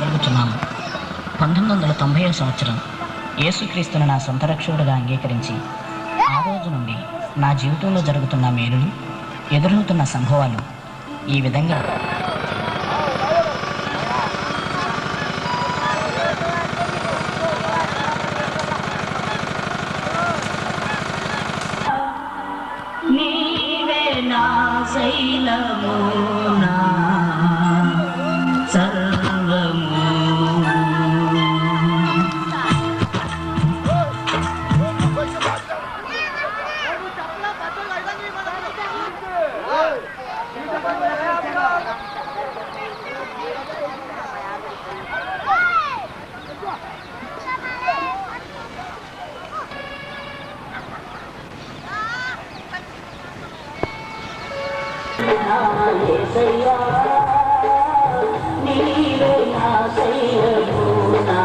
చెప్పగలుగుతున్నాము. 1990వ సంవత్సరం యేసుక్రీస్తును నా సొంత రక్షకుడిగా అంగీకరించి ఆ రోజు నుండి నా జీవితంలో జరుగుతున్న మేలులు, ఎదురవుతున్న సంభవాలు ఈ విధంగా. నీవే నా శైలము, నా సర్వము. యేసయ్యా నీవే నా శైలము, నా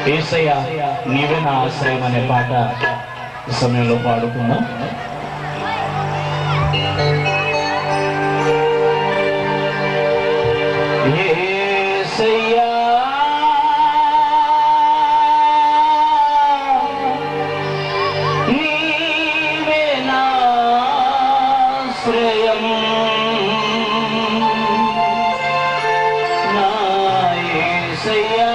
యేసయ్యా నీవే నా ఆశ్రయం అనే పాట ఈ సమయంలో పాడుకుందాం. యేసయ్యా నీవే నా ఆశ్రయం, నా యేసయ్యా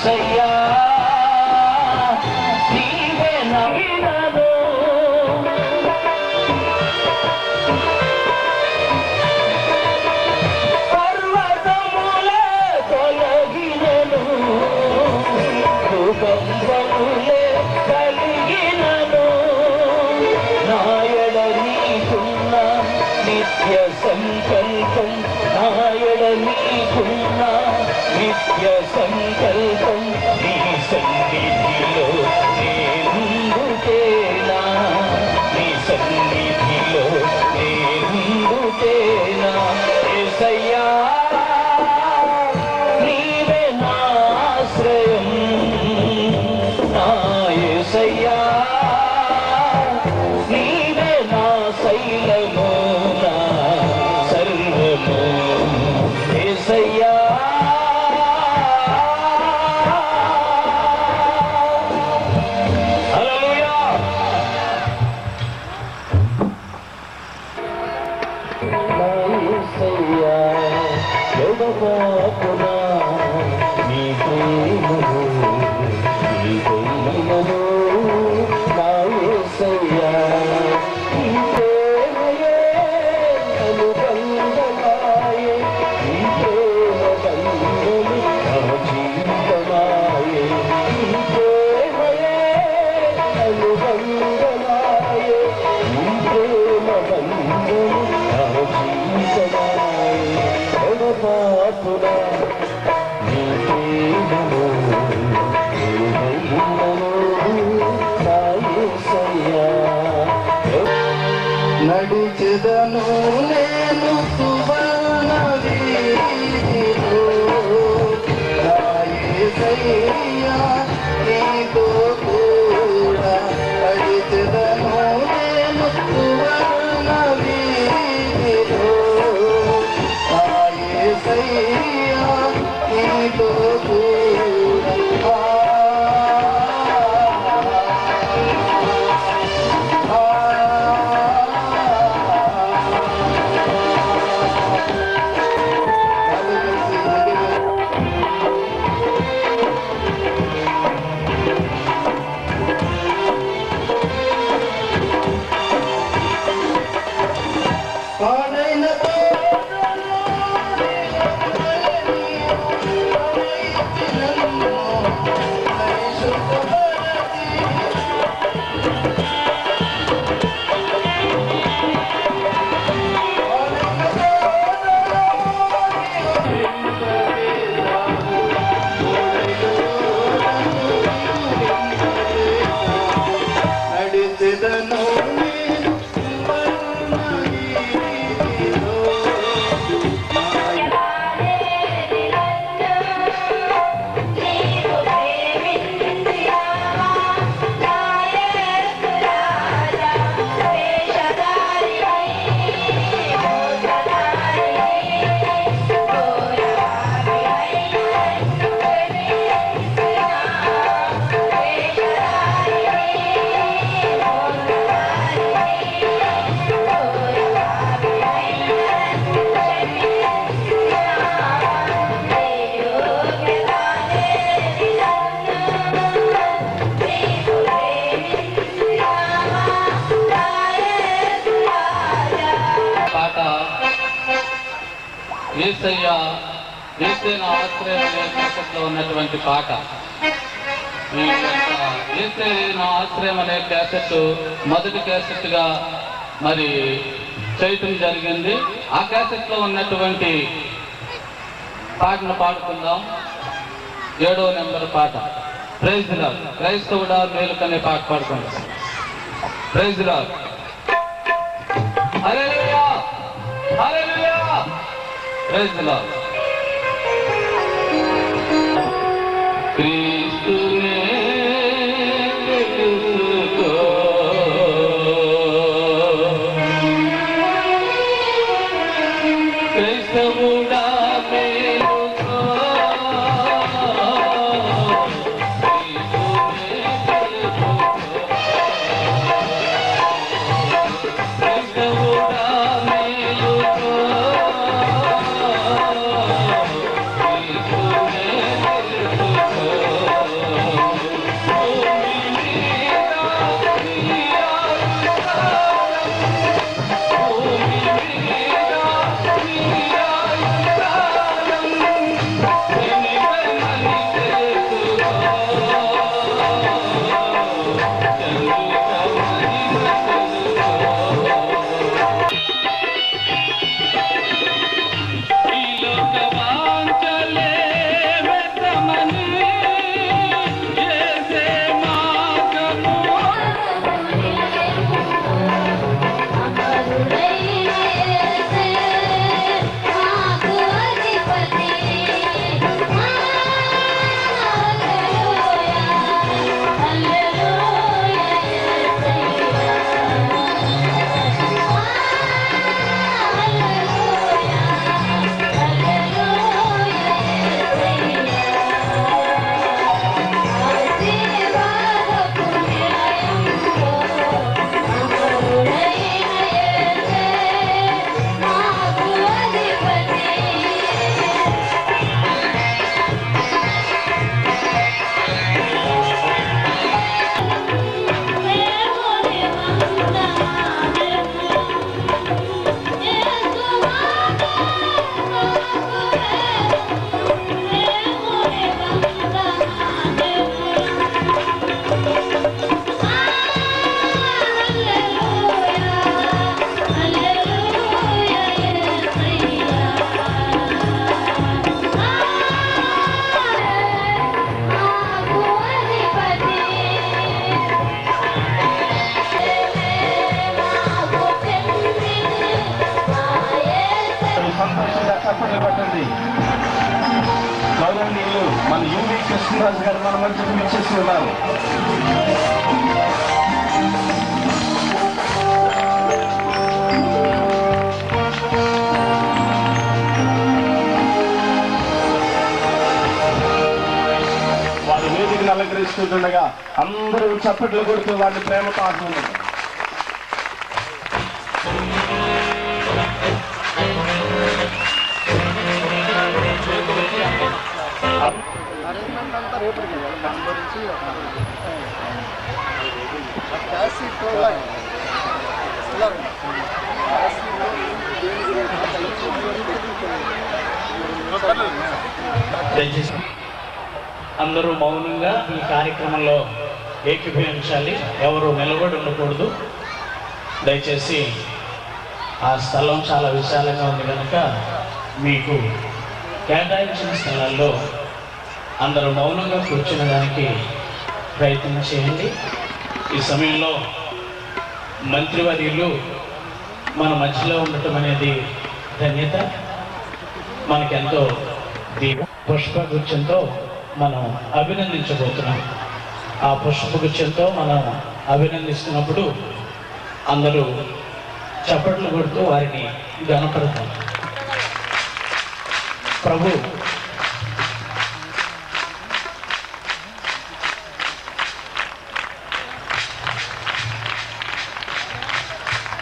యేసయ్యా నీవే నగినను పర్వతములే తొలగినను భూకంపములే కలిగినను నాయడ నీకున్న నిత్య సంకల్పం నాయడ నీకున్న నిత్య సంకల్పం నీ సన్నిధిలో నేనుండుటేనా నీ సన్నిధిలో నేనుండుటేనా యేసయ్యా నీవే నా ఆశ్రయం నా యేసయ్యా నీవే నా శైలము నా సర్వము యేసయ్యా హల్లెలూయా నా యేసయ్యా ఎడబాపునా నీ ప్రేమను నీ ప్రేమను నా యేసయ్యా నీ ప్రేమయే అనుబంధమాయే నీ ప్రేమ బంధము నా జీవితమాయే నీ ప్రేమయే అనుబంధమాయే నీ ప్రేమ బంధము నా జీవితమాయే ఎడబాపునా నీ ప్రేమను నడిచెదను నేను సువర్ణ వీధిలో నా యేసయ్యా నీతో కూడా నడిచెదను నేను సువర్ణ వీధిలో నా యేసయ్యా నీతో కూడా పాడైన నడిచెదను నేను సువర్ణ వీధిలో పాట యేసయ్య యేసే నా ఆశ్రయం అనే క్యాసెట్లో ఉన్నటువంటి పాట. ఈ యొక్క యేసే నా ఆశ్రయం అనే క్యాసెట్ మొదటి క్యాసెట్గా మరి చేయటం జరిగింది. ఆ క్యాసెట్లో ఉన్నటువంటి పాటను పాడుకుందాం. 7వ నెంబర్ పాట ప్రైజ్ లార్డ్. క్రైస్తవుడా మేలుకనే పాట పాడుకుందాం. Praise Lord. Hallelujah hallelujah praise the Lord. క్రీస్తునే తెలుసుకో క్రైస్తవుడా మేలుకో క్రీస్తునే తెలుసుకో మన యువి కృష్ణరాజు గారు మన మధ్యకు విచ్చేసి ఉన్నారు. వారి వేదికను అలంకరిస్తుండగా అందరూ చప్పట్లు కొడుతూ వారిని ప్రేమతో ఆహ్వానించారు. దయచేసి అందరూ మౌనంగా ఈ కార్యక్రమంలో ఏకీభవించాలి. ఎవరు నిలబడి ఉండకూడదు. దయచేసి ఆ స్థలం చాలా విశాలంగా ఉంది కనుక మీకు కేటాయించిన స్థలాల్లో అందరూ మౌనంగా కూర్చునే దానికి ప్రయత్నం చేయండి. ఈ సమయంలో మంత్రివర్యులు మన మధ్యలో ఉండటం అనేది ధన్యత. మనకెంతో పుష్పగుచ్చంతో మనం అభినందించబోతున్నాం. ఆ పుష్పగుచ్చంతో మనం అభినందిస్తున్నప్పుడు అందరూ చప్పట్లు కొడుతూ వారిని గణపడతాం. ప్రభు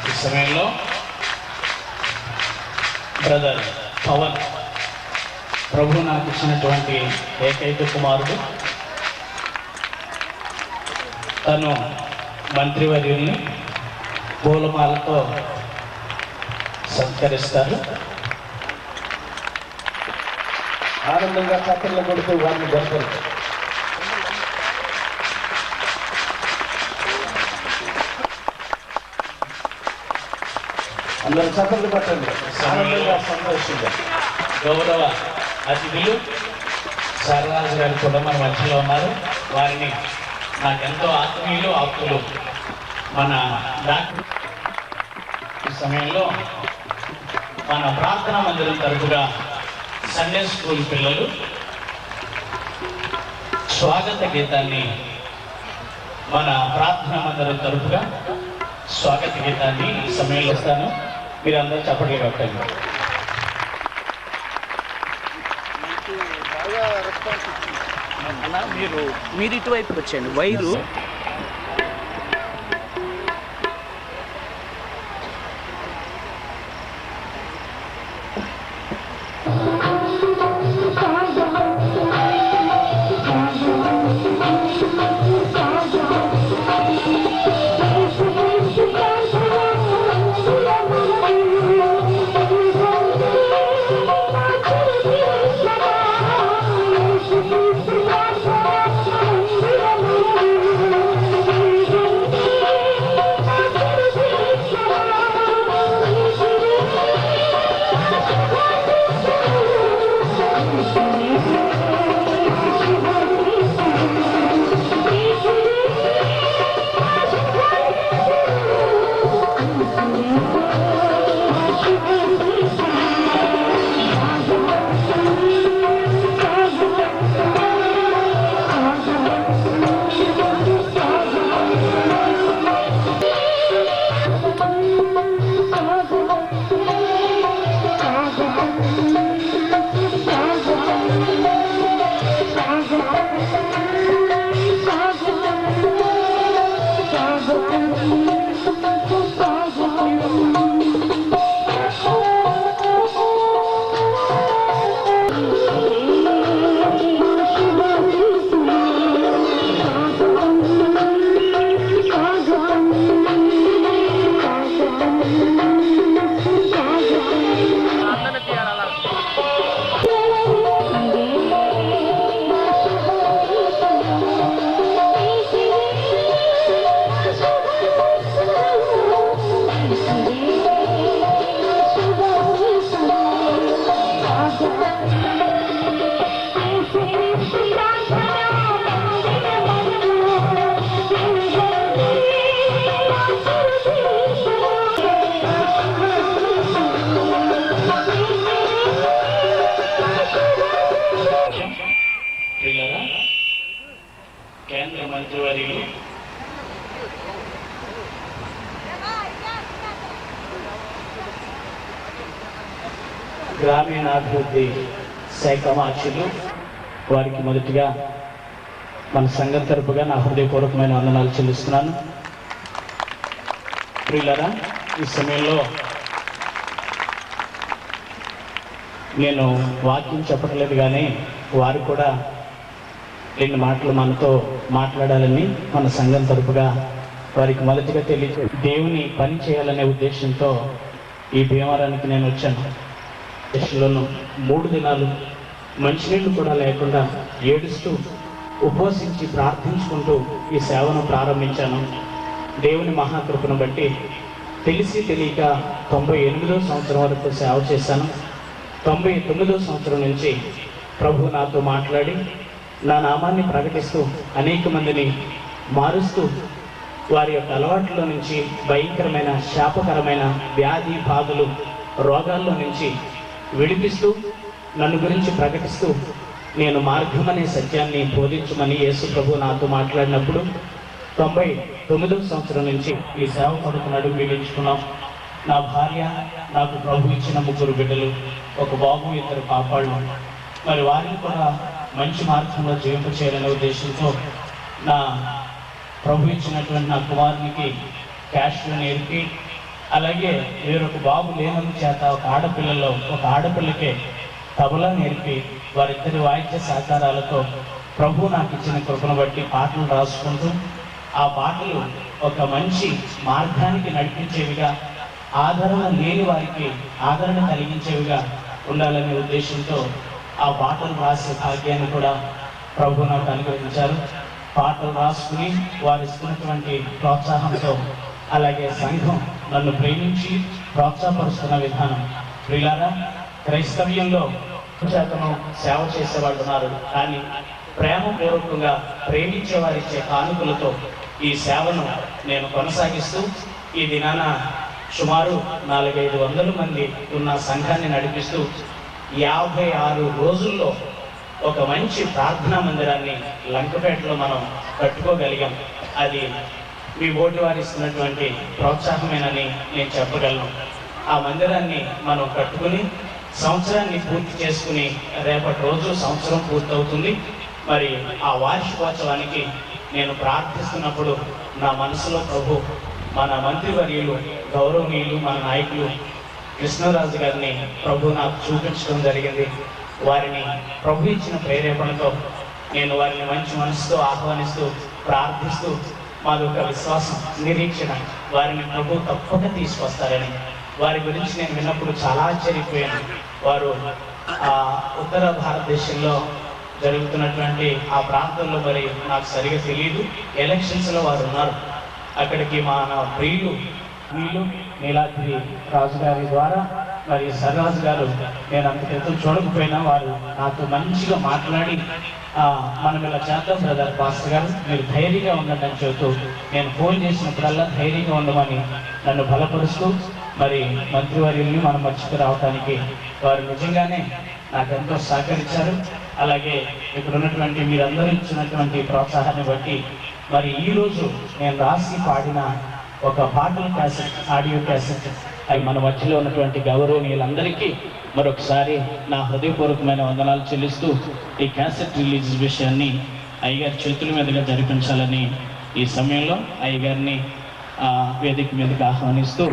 ఈ సమయంలో బ్రదర్ పవన్ ప్రభు నాకు ఇచ్చినటువంటి ఏకైక కుమారుడు. తను మంత్రివర్యుల్ని పూలమాలతో సత్కరిస్తారు. ఆనందంగా చప్పట్లు కొడుతూ వారిని గొప్పలు. అందరూ చప్పట్లు పట్టండి. ఆనందంగా సంతోషంగా. గౌరవ అతిథులు సర్రాజు గారు కూడా మన మధ్యలో ఉన్నారు. వారిని నాకెంతో ఆత్మీయులు ఆప్తులు మన డాక్టర్ ఈ సమయంలో మన ప్రార్థనా మందిరం తరపుగా సండే స్కూల్ పిల్లలు స్వాగత గీతాన్ని మన ప్రార్థనా మందిరం తరపుగా స్వాగత గీతాన్ని ఈ సమయంలో ఇస్తాను. మీరందరూ చప్పట్లు కొట్టండి. మీరు ఇటువైపుకి వచ్చేయండి. Wire Thank you. ప్రియులారా, కేంద్ర మంత్రివర్యులు గ్రామీణాభివృద్ధి శాఖ మార్చులు వారికి మొదటిగా మన సంఘం తరపుగా నా హృదయపూర్వకమైన వందనాలు చెల్లిస్తున్నాను. ప్రియులారా, ఈ సమయంలో నేను వాక్యం చెప్పట్లేదు, కానీ వారు కూడా 2 మాటలు మనతో మాట్లాడాలని మన సంఘం తరపుగా వారికి మొదటిగా దేవుని పని చేయాలనే ఉద్దేశంతో ఈ భీమవరానికి నేను వచ్చాను. దేశంలోనూ 3 దినాలు మంచినీళ్ళు కూడా లేకుండా ఏడుస్తూ ఉపవసించి ప్రార్థించుకుంటూ ఈ సేవను ప్రారంభించాను. దేవుని మహాకృపను బట్టి తెలిసి తెలియక 98వ సంవత్సరం వరకు సేవ చేశాను. 99వ సంవత్సరం నుంచి ప్రభు నాతో మాట్లాడి నా నామాన్ని ప్రకటిస్తూ అనేక మందిని మారుస్తూ వారి యొక్క అలవాట్ల నుంచి భయంకరమైన శాపకరమైన వ్యాధి బాధలు రోగాల్లో నుంచి విడిపిస్తూ నన్ను గురించి ప్రకటిస్తూ నేను మార్గం అనే సత్యాన్ని బోధించమని యేసు ప్రభు నాతో మాట్లాడినప్పుడు 99వ సంవత్సరం నుంచి ఈ సేవ కొరకు నడుము బిగించుకున్నాం. నా భార్య, నాకు ప్రభు ఇచ్చిన 3 బిడ్డలు, ఒక బాబు, 2 పాపాళ్ళు. మరి వారిని కూడా మంచి మార్గంలో జీవింపచేయాలనే ఉద్దేశంతో నా ప్రభు ఇచ్చినటువంటి నా కుమారునికి క్యాష్లో నేర్పి, అలాగే వేరొక బాబు లేనందు చేత ఒక ఆడపిల్లకే తబలా నేర్పి వారిద్దరి వాయిద్య సహకారాలతో ప్రభు నాకు ఇచ్చిన కృపను బట్టి పాటలు రాసుకుంటూ ఆ పాటలు ఒక మంచి మార్గానికి నడిపించేవిగా, ఆదరణ లేని వారికి ఆదరణ కలిగించేవిగా ఉండాలనే ఉద్దేశంతో ఆ పాటలు రాసే భాగ్యాన్ని కూడా ప్రభు నాకు అనుగ్రహించారు. పాటలు రాసుకుని వారు ఇస్తున్నటువంటి ప్రోత్సాహంతో, అలాగే సంఘం నన్ను ప్రేమించి ప్రోత్సాహపరుస్తున్న విధానం. ప్రియులారా, క్రైస్తవ్యంలో శాతము సేవ చేసేవాళ్ళు ఉన్నారు, కానీ ప్రేమపూర్వకంగా ప్రేమించే వారిచ్చే కానుకలతో ఈ సేవను నేను కొనసాగిస్తూ ఈ దినాన సుమారు 400-500 మంది ఉన్న సంఘాన్ని నడిపిస్తూ 56 రోజుల్లో ఒక మంచి ప్రార్థనా మందిరాన్ని లంకపేటలో మనం కట్టుకోగలిగాం. అది మీ ఓటు వారు ఇస్తున్నటువంటి ప్రోత్సాహమేనని నేను చెప్పగలను. ఆ మందిరాన్ని మనం కట్టుకుని సంవత్సరాన్ని పూర్తి చేసుకుని రేపటి రోజు సంవత్సరం పూర్తవుతుంది. మరి ఆ వార్షికోత్సవానికి నేను ప్రార్థిస్తున్నప్పుడు నా మనసులో ప్రభు మన మంత్రివర్యులు, గౌరవనీయులు, మన నాయకులు కృష్ణరాజు గారిని ప్రభు నాకు చూపించడం జరిగింది. వారిని ప్రభు ఇచ్చిన ప్రేరేపణతో నేను వారిని మంచి మనసుతో ఆహ్వానిస్తూ ప్రార్థిస్తూ మాదొక విశ్వాసం, నిరీక్షణ, వారిని ప్రభు తప్పక తీసుకొస్తారని వారి గురించి నేను విన్నప్పుడు చాలా ఆశ్చర్యపోయాను. వారు ఉత్తర భారతదేశంలో జరుగుతున్నటువంటి ఆ ప్రాంతంలో మరి నాకు సరిగా తెలియదు, ఎలక్షన్స్లో వారు ఉన్నారు. అక్కడికి మన ప్రియులు నీలాద్రి రాజు గారి ద్వారా మరి సర్రాజు గారు, నేను అంత క్రితం చూడకపోయినా వారు నాతో మంచిగా మాట్లాడి మనం ఇలా చేద్దాం బ్రదర్ పాస్టర్ గారు, మీరు ధైర్యంగా ఉండండి అని చెబుతూ నేను ఫోన్ చేసినప్పుడల్లా ధైర్యంగా ఉండమని నన్ను బలపరుస్తూ మరి మంత్రివర్యుల్ని మనం మర్చిపో రావడానికి వారు నిజంగానే నాకెంతో సహకరించారు. అలాగే ఇక్కడ ఉన్నటువంటి మీరందరూ ఇచ్చినటువంటి ప్రోత్సాహాన్ని బట్టి మరి ఈరోజు నేను రాసి పాడిన ఒక పాటల క్యాసెట్, ఆడియో క్యాసెట్, అవి మన మధ్యలో ఉన్నటువంటి గౌరవనీయులందరికీ మరొకసారి నా హృదయపూర్వకమైన వందనాలు చెల్లిస్తూ ఈ క్యాసెట్ రిలీజ్ విషయాన్ని అయ్యగారి చేతుల మీదుగా జరిపించాలని ఈ సమయంలో అయ్యగారిని వేదిక మీదకి ఆహ్వానిస్తూ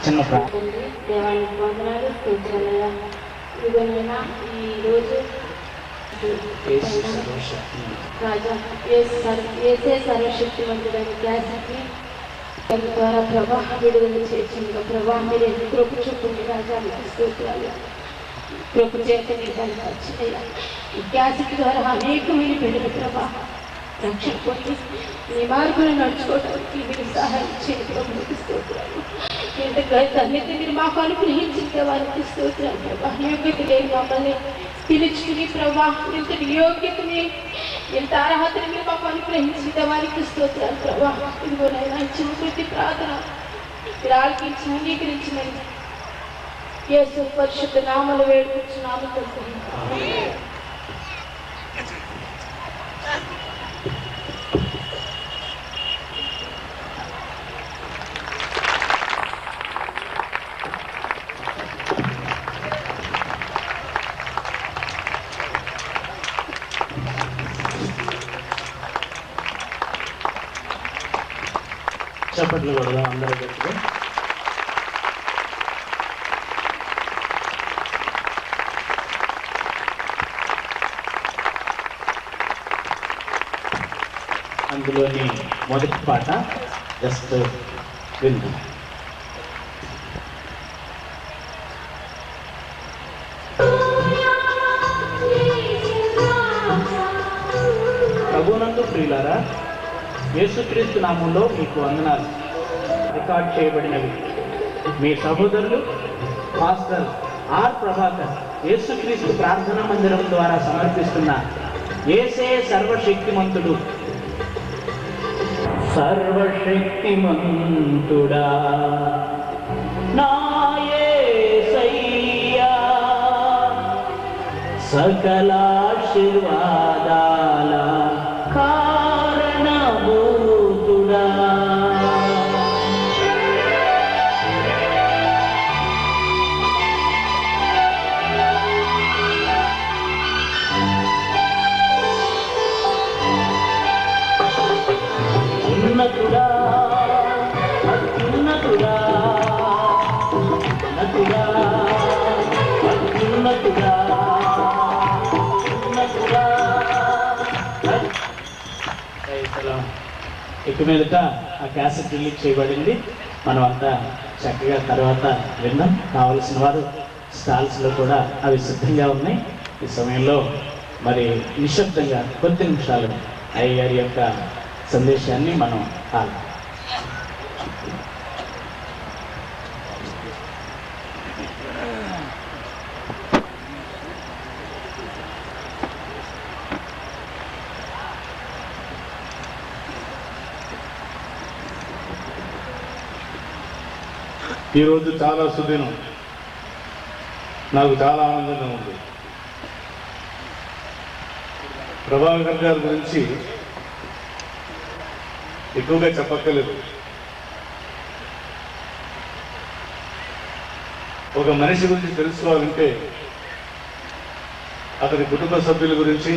చిన్న దేవానికి వందనాలు, స్తోత్రాలయ్యా. ఇదిగోనైనా ఈరోజు రాజా ఏసే సర్వశక్తివంతుడైన క్యాసెట్ని దాని ద్వారా ప్రభా విడుదల చేసిందిగా ప్రభా మీరు ఎందుకు కృప చూపండి రాజా, మీకు స్తోత్రాలు. కృప చేత దాన్ని వచ్చినయ్యా. ఈ క్యాసెట్ ద్వారా అనేకమైన బిడ్డలు ప్రభా రక్షణ పొంది మీ మార్గంలో నడుచుకోవడానికి మీరు సహాయం చేయండి. ప్రభుకి స్తోత్రాలు. ఇంతగా ధన్యత మీరు మాకు అనుగ్రహించిన వారికి స్తోత్రాలు ప్రభా. యోగ్యత లేని మమ్మల్ని పిలుచుకుని ప్రభా, ఇంతటి యోగ్యతని ఇంత అర్హతని మీరు మాకు అనుగ్రహించిన వారికి స్తోత్రాలు ప్రభా. ఇదిగోనైనా చిన్న ప్రతి ప్రార్థన మీరు ఆలకించి అంగీకరించిన యేసు పరిశుద్ధ నామములో వేడుకుంటున్నాము తండ్రి. చప్పట్లు కూడా అందరూ గట్టిగా. అందులోని మొదటి పాట జస్ట్ విందు. ప్రభునందు ప్రియులారా, యేసుక్రీస్తు నామంలో మీకు వందనాలు. రికార్డ్ చేయబడినవి మీ సహోదరులు పాస్టర్ ఆర్ ప్రభాకర్ యేసుక్రీస్తు ప్రార్థనా మందిరం ద్వారా సమర్పిస్తున్న యేసే సర్వశక్తిమంతుడు. సర్వశక్తిమంతుడా నా యేసయ్యా, సకల ఆశీర్వాదాల కారణభూతుడా, ఉన్నతుడా అత్యున్నతుడా, ఉన్నతుడా అత్యున్నతుడా, ఉన్నతుడా. ఇక మీదట ఆ క్యాసెట్ రిలీజ్ చేయబడింది. మనం అంతా చక్కగా తర్వాత విందాం. కావలసిన వారు స్టాల్స్లో కూడా అవి సిద్ధంగా ఉన్నాయి. ఈ సమయంలో మరి నిశ్శబ్దంగా కొద్ది నిమిషాలు అయ్యగారి యొక్క సందేశాన్ని మనం ఆలకిద్దాం. ఈరోజు చాలా సుదినం, నాకు చాలా ఆనందంగా ఉంది. ప్రభాకర్ గారి గురించి ఎక్కువగా చెప్పక్కర్లేదు. ఒక మనిషి గురించి తెలుసుకోవాలంటే అతని కుటుంబ సభ్యుల గురించి,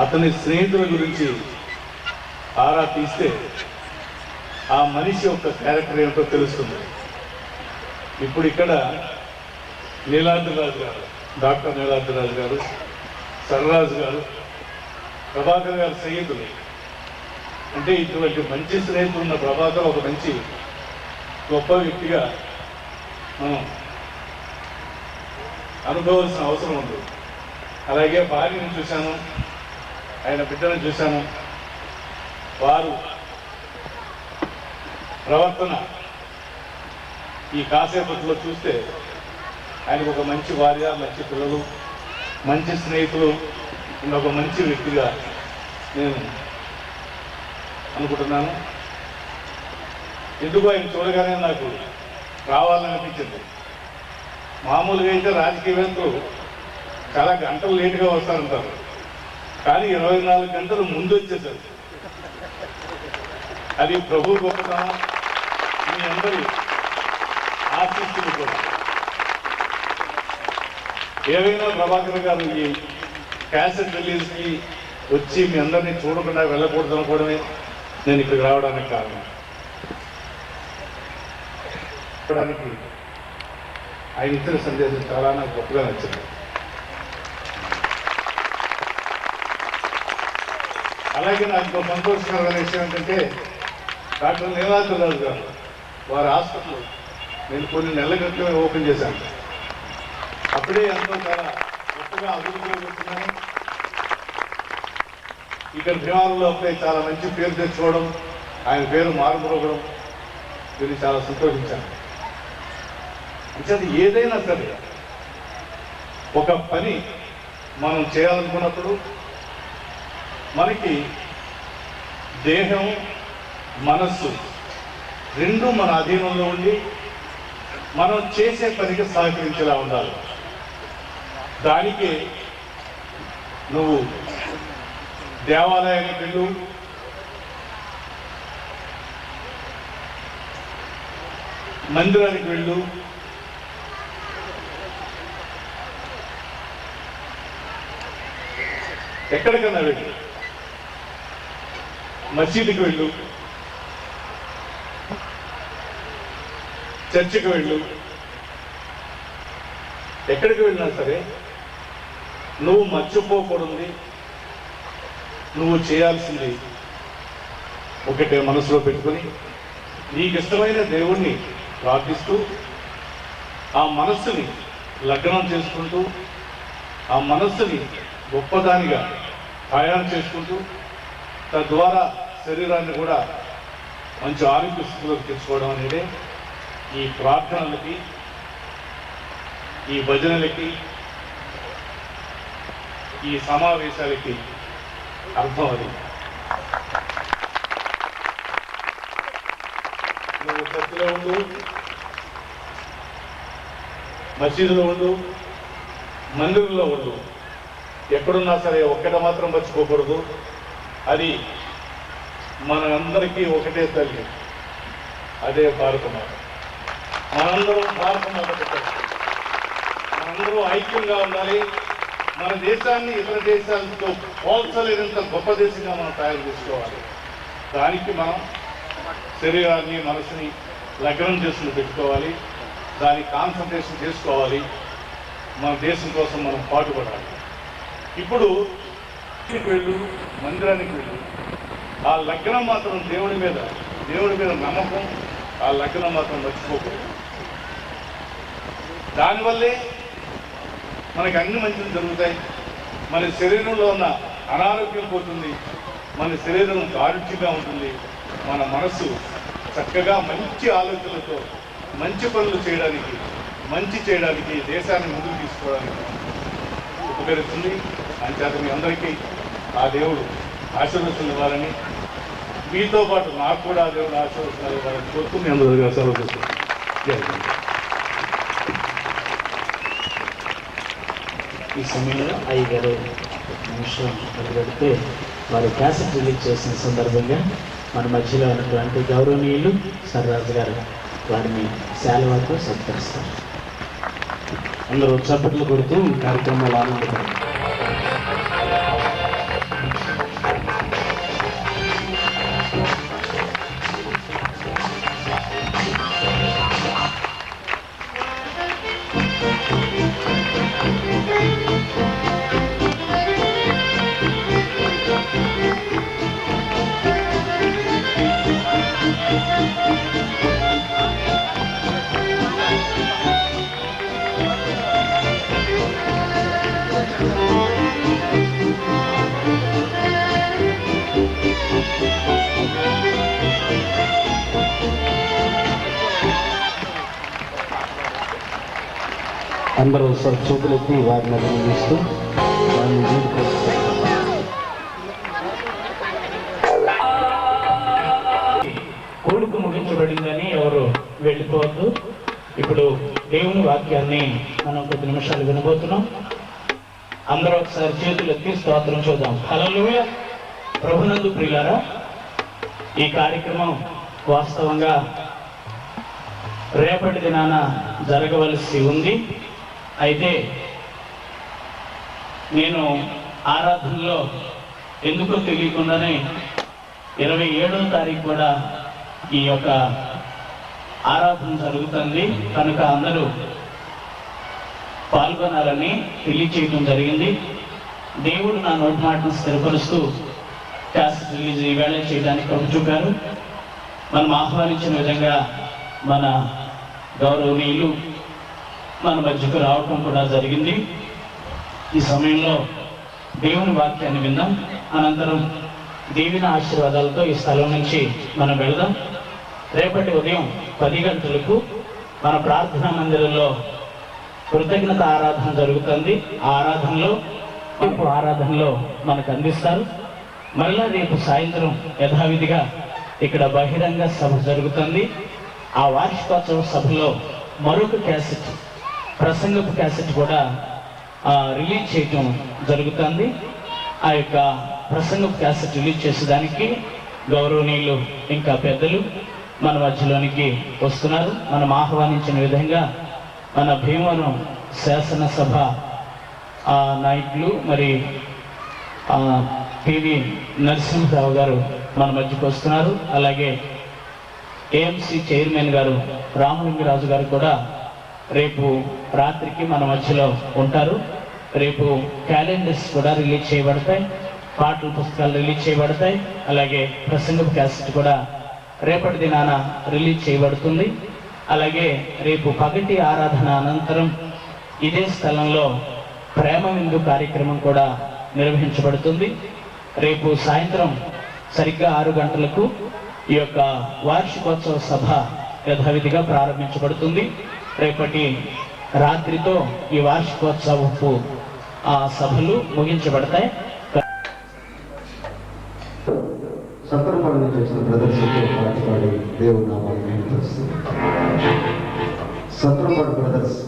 అతని స్నేహితుల గురించి ఆరా తీస్తే ఆ మనిషి యొక్క క్యారెక్టర్ ఏమిటో తెలుస్తుంది. ఇప్పుడు ఇక్కడ నీలాద్రిరాజు గారు, డాక్టర్ నీలాద్రిరాజు గారు, సర్రాజు గారు, ప్రభాకర్ గారు స్నేహితులు. అంటే ఇటువంటి మంచి స్నేహితులు ఉన్న ప్రభాకర్ ఒక మంచి గొప్ప వ్యక్తిగా మనం అనుకోవాల్సిన అవసరం ఉంది. అలాగే భార్యను చూశాను, ఆయన బిడ్డను చూశాను. వారు ప్రవర్తన ఈ కాసేపట్లో చూస్తే ఆయనకు ఒక మంచి భార్య, మంచి పిల్లలు, మంచి స్నేహితులు ఉన్న ఒక మంచి వ్యక్తిగా నేను అనుకుంటున్నాను. ఎందుకు ఆయన చూడగానే నాకు రావాలనిపించింది. మామూలుగా అయితే రాజకీయవేత్తలు చాలా గంటలు లేటుగా వస్తారంటారు, కానీ 24 గంటలు ముందు వచ్చేసారు. అది ప్రభు గొప్పతనం, మీ అందరి ఆశీస్సులు కూడా. ఏవైనా ప్రభాకర్ గారు ఈ క్యాసెట్ రిలీజ్కి వచ్చి మీ అందరినీ చూడకుండా వెళ్ళకూడదు అనుకోవడమే నేను ఇక్కడికి రావడానికి కారణం. ఆయన ఇచ్చిన సందేశం చాలా నాకు గొప్పగా నచ్చింది. అలాగే నాకు సంతోషకరమైన విషయం ఏంటంటే డాక్టర్ నీలాద్రిరాజు గారు వారి హాస్పిటల్ నేను కొన్ని నెలల క్రితమే ఓపెన్ చేశాను. అప్పుడే ఎంతో చాలా గొప్పగా అభివృద్ధి చేస్తున్నాను. ఇక్కడ భీమవరంలో అప్పుడే చాలా మంచి పేరు తెచ్చుకోవడం, ఆయన పేరు మారుమోగడం నేను చాలా సంతోషించాను. అంటే ఏదైనా సరే ఒక పని మనం చేయాలనుకున్నప్పుడు మనకి దేహం మనస్సు రెండు మన అధీనంలో ఉండి మనం చేసే పనికి సహకరించేలా ఉండాలి. దానికి నువ్వు దేవాలయానికి వెళ్ళు, మందిరానికి వెళ్ళు, ఎక్కడికన్నా వెళ్ళు, మసీదుకి వెళ్ళు, చర్చికి వెళ్ళు, ఎక్కడికి వెళ్ళినా సరే నువ్వు మర్చిపోకూడదు, నువ్వు చేయాల్సింది ఒకటే మనసులో పెట్టుకొని నీకు ఇష్టమైన దేవుణ్ణి ప్రార్థిస్తూ ఆ మనస్సుని లగ్నం చేసుకుంటూ ఆ మనస్సుని గొప్పదానిగా తయారు చేసుకుంటూ తద్వారా శరీరాన్ని కూడా మంచి ఆరోగ్య స్థితిలోకి తెచ్చుకోవడం అనేదే ఈ ప్రార్థనలకి, ఈ భజనలకి, ఈ సమావేశాలకి అర్థం. అది నువ్వు చర్చిలో ఉండు, మసీదులో ఉండు, మందిరంలో ఉండు, ఎక్కడున్నా సరే ఒక్కట మాత్రం మర్చిపోకూడదు. అది మనందరికీ ఒకటే తల్లి, అదే భారతమాత. మనందరం భారతమాత పెట్టాలి. మనందరూ ఐక్యంగా ఉండాలి. మన దేశాన్ని ఇతర దేశాలతో పోల్చలేనంత గొప్ప దేశంగా మనం తయారు చేసుకోవాలి. దానికి మనం శరీరాన్ని మనసుని లగ్నం చేసుకుని పెట్టుకోవాలి. దానికి కాన్సన్ట్రేషన్ చేసుకోవాలి. మన దేశం కోసం మనం పాటుపడాలి. ఇప్పుడు వెళ్ళు, మందిరానికి వెళ్ళు, ఆ లగ్నం మాత్రం దేవుడి మీద నమ్మకం, ఆ లగ్నం మాత్రం మర్చిపోకూడదు. దానివల్లే మనకి అన్ని మంచిలు జరుగుతాయి. మన శరీరంలో ఉన్న అనారోగ్యం పోతుంది, మన శరీరం ఆరోగ్యంగా ఉంటుంది, మన మనసు చక్కగా మంచి ఆలోచనలతో మంచి పనులు చేయడానికి, మంచి చేయడానికి, దేశాన్ని ముందుకు తీసుకోవడానికి ఉపకరిస్తుంది. అంచేత మీ అందరికీ ఆ దేవుడు ఆశీర్వచనం ఇవ్వాలని, మీతో పాటు నాకు కూడా ఆ దేవుడు ఆశీర్వచనాలు ఇవ్వాలని కోరుతూ మీ అందరికీ సెలవు. ఈ సమయంలో అయ్యగారు నిమిషం పెడితే వారు క్యాసెట్ రిలీజ్ చేసిన సందర్భంగా మన మధ్యలో ఉన్నటువంటి గౌరవనీయులు సర్రాజు గారు వారిని శాలువాతో సత్కరిస్తారు. అందరూ చప్పట్లు కొడుతూ ఈ కార్యక్రమాలు ఆనందపడతారు. అందరూ ఒకసారి చూపులెత్తి వారిని అభినందిస్తూ వారిని కొడుకు ముగించబడిందని ఎవరు వెళ్ళిపోవద్దు. ఇప్పుడు దేవుని వాక్యాన్ని మనం కొద్ది నిమిషాలు వినబోతున్నాం. అందరూ ఒకసారి చేతులు ఎత్తి స్తోత్రం చూద్దాం. హల్లెలూయా. ప్రభునందు ప్రియులారా, ఈ కార్యక్రమం వాస్తవంగా రేపటి దినాన జరగవలసి ఉంది. అయితే నేను ఆరాధనలో ఎందుకో తెలియకుండానే 27వ తారీఖు కూడా ఈ యొక్క ఆరాధన జరుగుతుంది కనుక అందరూ పాల్గొనాలని తెలియచేయడం జరిగింది. దేవుడు నా నోటి మాటను స్థిరపరుస్తూ క్యాసెట్ రిలీజ్ ఈవేళ చేయడానికి పంపుచున్నారు. మనం ఆహ్వానించిన విధంగా మన గౌరవనీయులు మన మధ్యకు రావటం కూడా జరిగింది. ఈ సమయంలో దేవుని వాక్యాన్ని విందాం. అనంతరం దేవుని ఆశీర్వాదాలతో ఈ స్థలం నుంచి మనం వెళదాం. రేపటి ఉదయం 10 గంటలకు మన ప్రార్థనా మందిరంలో కృతజ్ఞత ఆరాధన జరుగుతుంది. ఆ ఆరాధనలో మనకు అందిస్తారు. మళ్ళా రేపు సాయంత్రం యథావిధిగా ఇక్కడ బహిరంగ సభ జరుగుతుంది. ఆ వార్షికోత్సవ సభలో మరొక క్యాసెట్, ప్రసంగపు క్యాసెట్ కూడా రిలీజ్ చేయటం జరుగుతుంది. ఆ యొక్క ప్రసంగపు క్యాసెట్ రిలీజ్ చేసేదానికి గౌరవనీయులు ఇంకా పెద్దలు మన మధ్యలోనికి వస్తున్నారు. మనం ఆహ్వానించిన విధంగా మన భీమవరం శాసనసభ నాయకులు మరి పివి నరసింహరావు గారు మన మధ్యకు వస్తున్నారు. అలాగే ఏఎంసీ చైర్మన్ గారు రామలింగరాజు గారు కూడా రేపు రాత్రికి మన మధ్యలో ఉంటారు. రేపు క్యాలెండర్స్ కూడా రిలీజ్ చేయబడతాయి, పాటల పుస్తకాలు రిలీజ్ చేయబడతాయి. అలాగే ప్రసంగపు క్యాసెట్ కూడా రేపటి దినాన రిలీజ్ చేయబడుతుంది. అలాగే రేపు పగటి ఆరాధన అనంతరం ఇదే స్థలంలో ప్రేమ విందు కార్యక్రమం కూడా నిర్వహించబడుతుంది. రేపు సాయంత్రం సరిగ్గా 6 గంటలకు ఈ యొక్క వార్షికోత్సవ సభ యథావిధిగా ప్రారంభించబడుతుంది. రేపటి రాత్రితో ఈ వార్షికోత్సవపు సభలు ముగించబడతాయి. సత్రపాడు నుంచి వచ్చిన ప్రదర్శనతో పాటుపాడి దేవుడు నామాన్ని మహిమపరుస్తుంది. సత్రపాడు బ్రదర్స్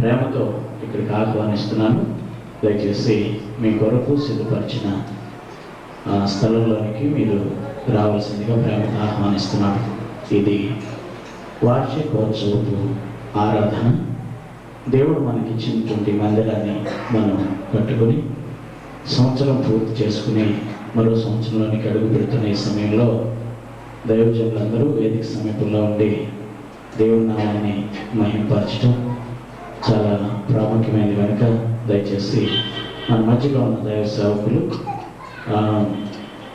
ప్రేమతో ఇక్కడికి ఆహ్వానిస్తున్నాను. దయచేసి మీ కొరకు సిద్ధపరిచిన స్థలంలోనికి మీరు రావాల్సిందిగా ప్రేమతో ఆహ్వానిస్తున్నాను. ఇది వార్షికోత్సవపు ఆరాధన. దేవుడు మనకిచ్చినటువంటి మందిరాన్ని మనం కట్టుకొని సంవత్సరం పూర్తి చేసుకుని మరో సంవత్సరంలోనికి అడుగు పెడుతున్న ఈ సమయంలో దైవజనులందరూ వేదిక సమీపంలో ఉండి దేవుడి నామాన్ని మహిమపరచడం చాలా ప్రాముఖ్యమైనది కనుక దయచేసి మన మధ్యలో ఉన్న దైవ సేవకులు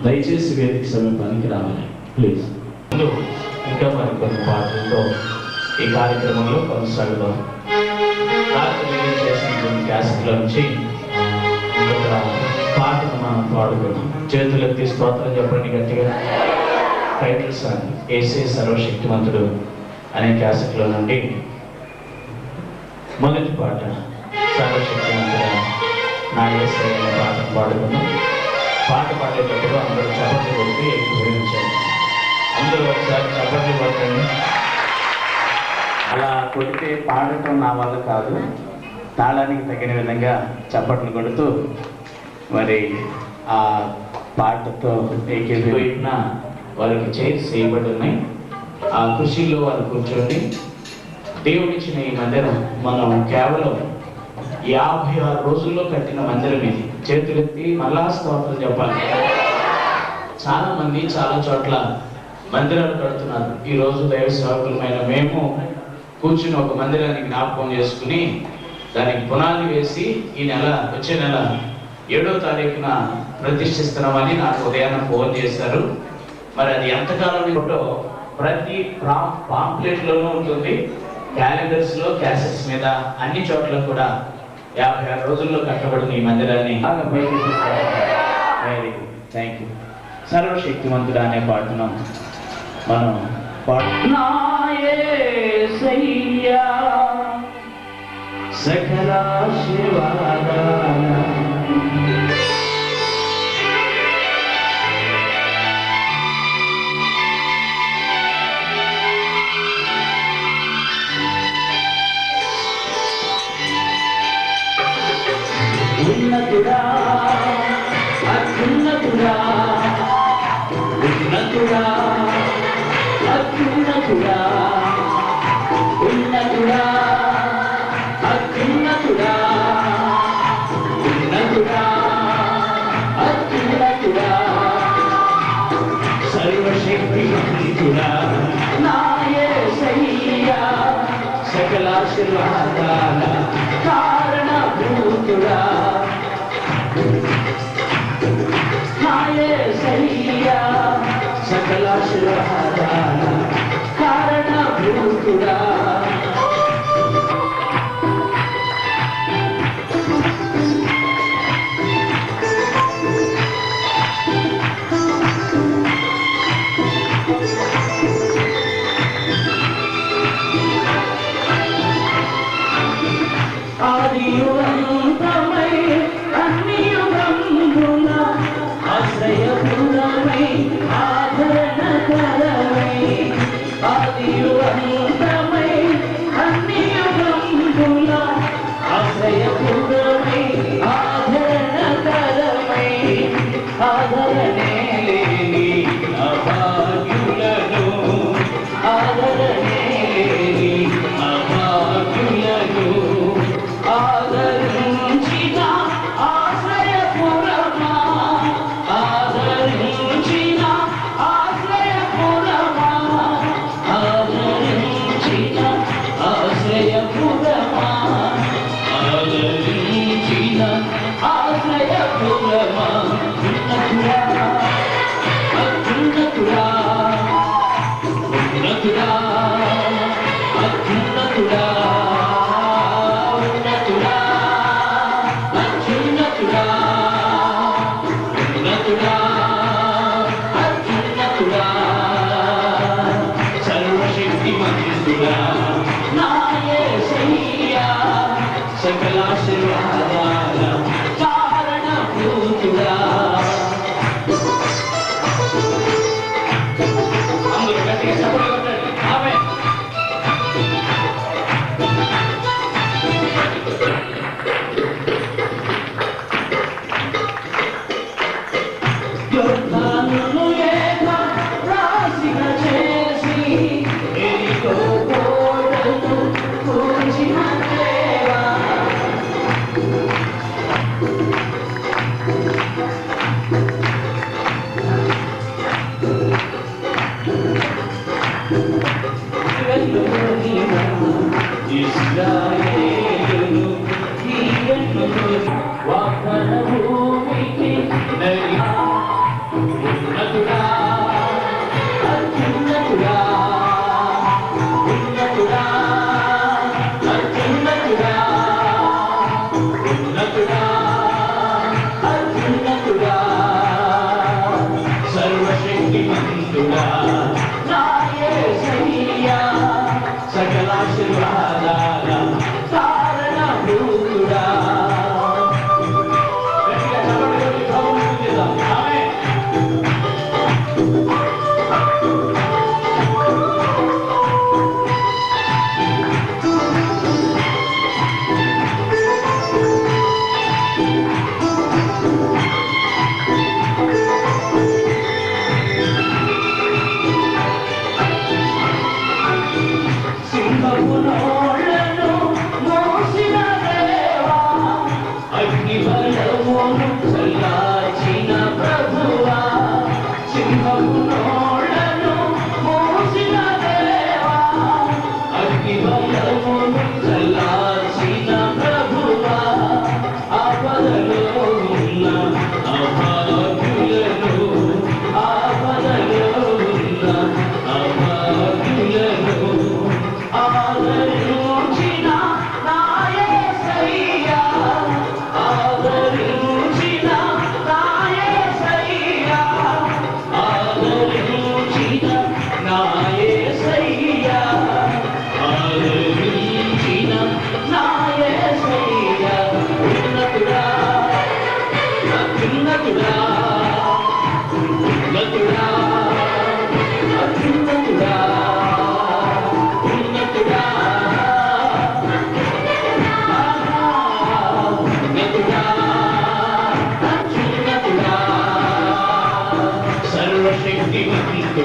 దయచేసి వేదిక సమీపానికి రావాలి ప్లీజ్. ఇంకా మరికొన్ని పాటలతో ఈ కార్యక్రమంలో కొనసాగుదాం. రాత్రి రిలీజ్ చేసినటువంటి క్యాసెట్లో నుంచి ఒక పాటను మనం పాడుకుందాం. చేతులెత్తి స్తోత్రం చెప్పండి గట్టిగా. టైటిల్ సాంగ్ యేసయ్య సర్వశక్తిమంతుడు అనే క్యాసెట్లో నుండి మొదటి పాట సర్వశక్తిమంతుడు నా యేసయ్య అనే పాటను పాడుకుందాం. పాట పాడేటప్పుడు అందరూ చప్పట్లు కొట్టి ఉపయోగించాలి. అందరూ ఒకసారి చప్పట్లు కొట్టండి. అలా కొడితే పాడటం నా వల్ల కాదు, తాళానికి తగిన విధంగా చప్పట్లు కొడుతూ మరి ఆ పాటతో ఏకీభవించిన వారికి చైర్స్ చేయబడి ఉన్నాయి. ఆ కృషిలో వారు కూర్చోండి. దేవుడిచ్చిన ఈ మందిరం మనం కేవలం 56 రోజుల్లో కట్టిన మందిరం ఇది. చేతులెత్తి మళ్ళా స్తోత్రం చెప్పాలి. చాలా మంది చాలా చోట్ల మందిరాలు కడుతున్నారు. ఈరోజు దైవ సేవకులమైన మేము కూర్చుని ఒక మందిరాన్ని జ్ఞాపకం చేసుకుని దానికి పునాది వేసి వచ్చే నెల 7వ తారీఖున ప్రతిష్ఠిస్తున్నామని నాకు ఉదయాన్నే ఫోన్ చేశారు. మరి అది ఎంతకాలం ప్రతి పాంప్లెట్లోనూ ఉంటుంది, క్యాలెండర్స్లో, క్యాసెట్స్ మీద, అన్ని చోట్ల కూడా 56 రోజుల్లో కట్టబడిన ఈ మందిరాన్ని బాగా పైకి వెరీ గుడ్, థ్యాంక్ యూ. సర్వశక్తివంతుడా అనే పాటను మనం సకలాశీర్వాద ఉన్నతుడా అత్యున్నతుడా ఉన్నతుడా అత్యున్నతుడా ఉన్నతుడా అత్యున్నతుడా ఉన్నతుడా అత్యున్నతుడా సర్వశక్తిమంతుడా నా యేసయ్యా సకలాశీర్వాదాల కారణభూతుడా నా యేసయ్యా సకలాశీర్వాదాల కారణభూతుడా ఆదియుగంతమై అన్ని యుగంబుల ఆశ్రయపురమై ఆదరణకరమై ఆదియుగంతమై అన్ని యుగంబుల ఆశ్రయపురమై ఆదరణకరమై ఆదరణే లేని అభాగ్యులను ఆదరణే లేని అభాగ్యులను ఆదరించిన ఆశ్రయపురమా ఆదరించిన ఆశ్రయపురమా ఆదరించిన ఆశ్రయపురమా ఆదరించిన ఆశ్రయపురమా అత్యున్నతుడా అత్యున్నతుడా అత్యున్నతుడా సకలాశీర్వాదాల కారణభూతుడా అందరూ గట్టిగా చప్పట్లు కొట్టండి. ఆమేన్. యోర్దానును ఏక రాశిగా చేసి ఎరికో కోటను కూల్చిన దేవా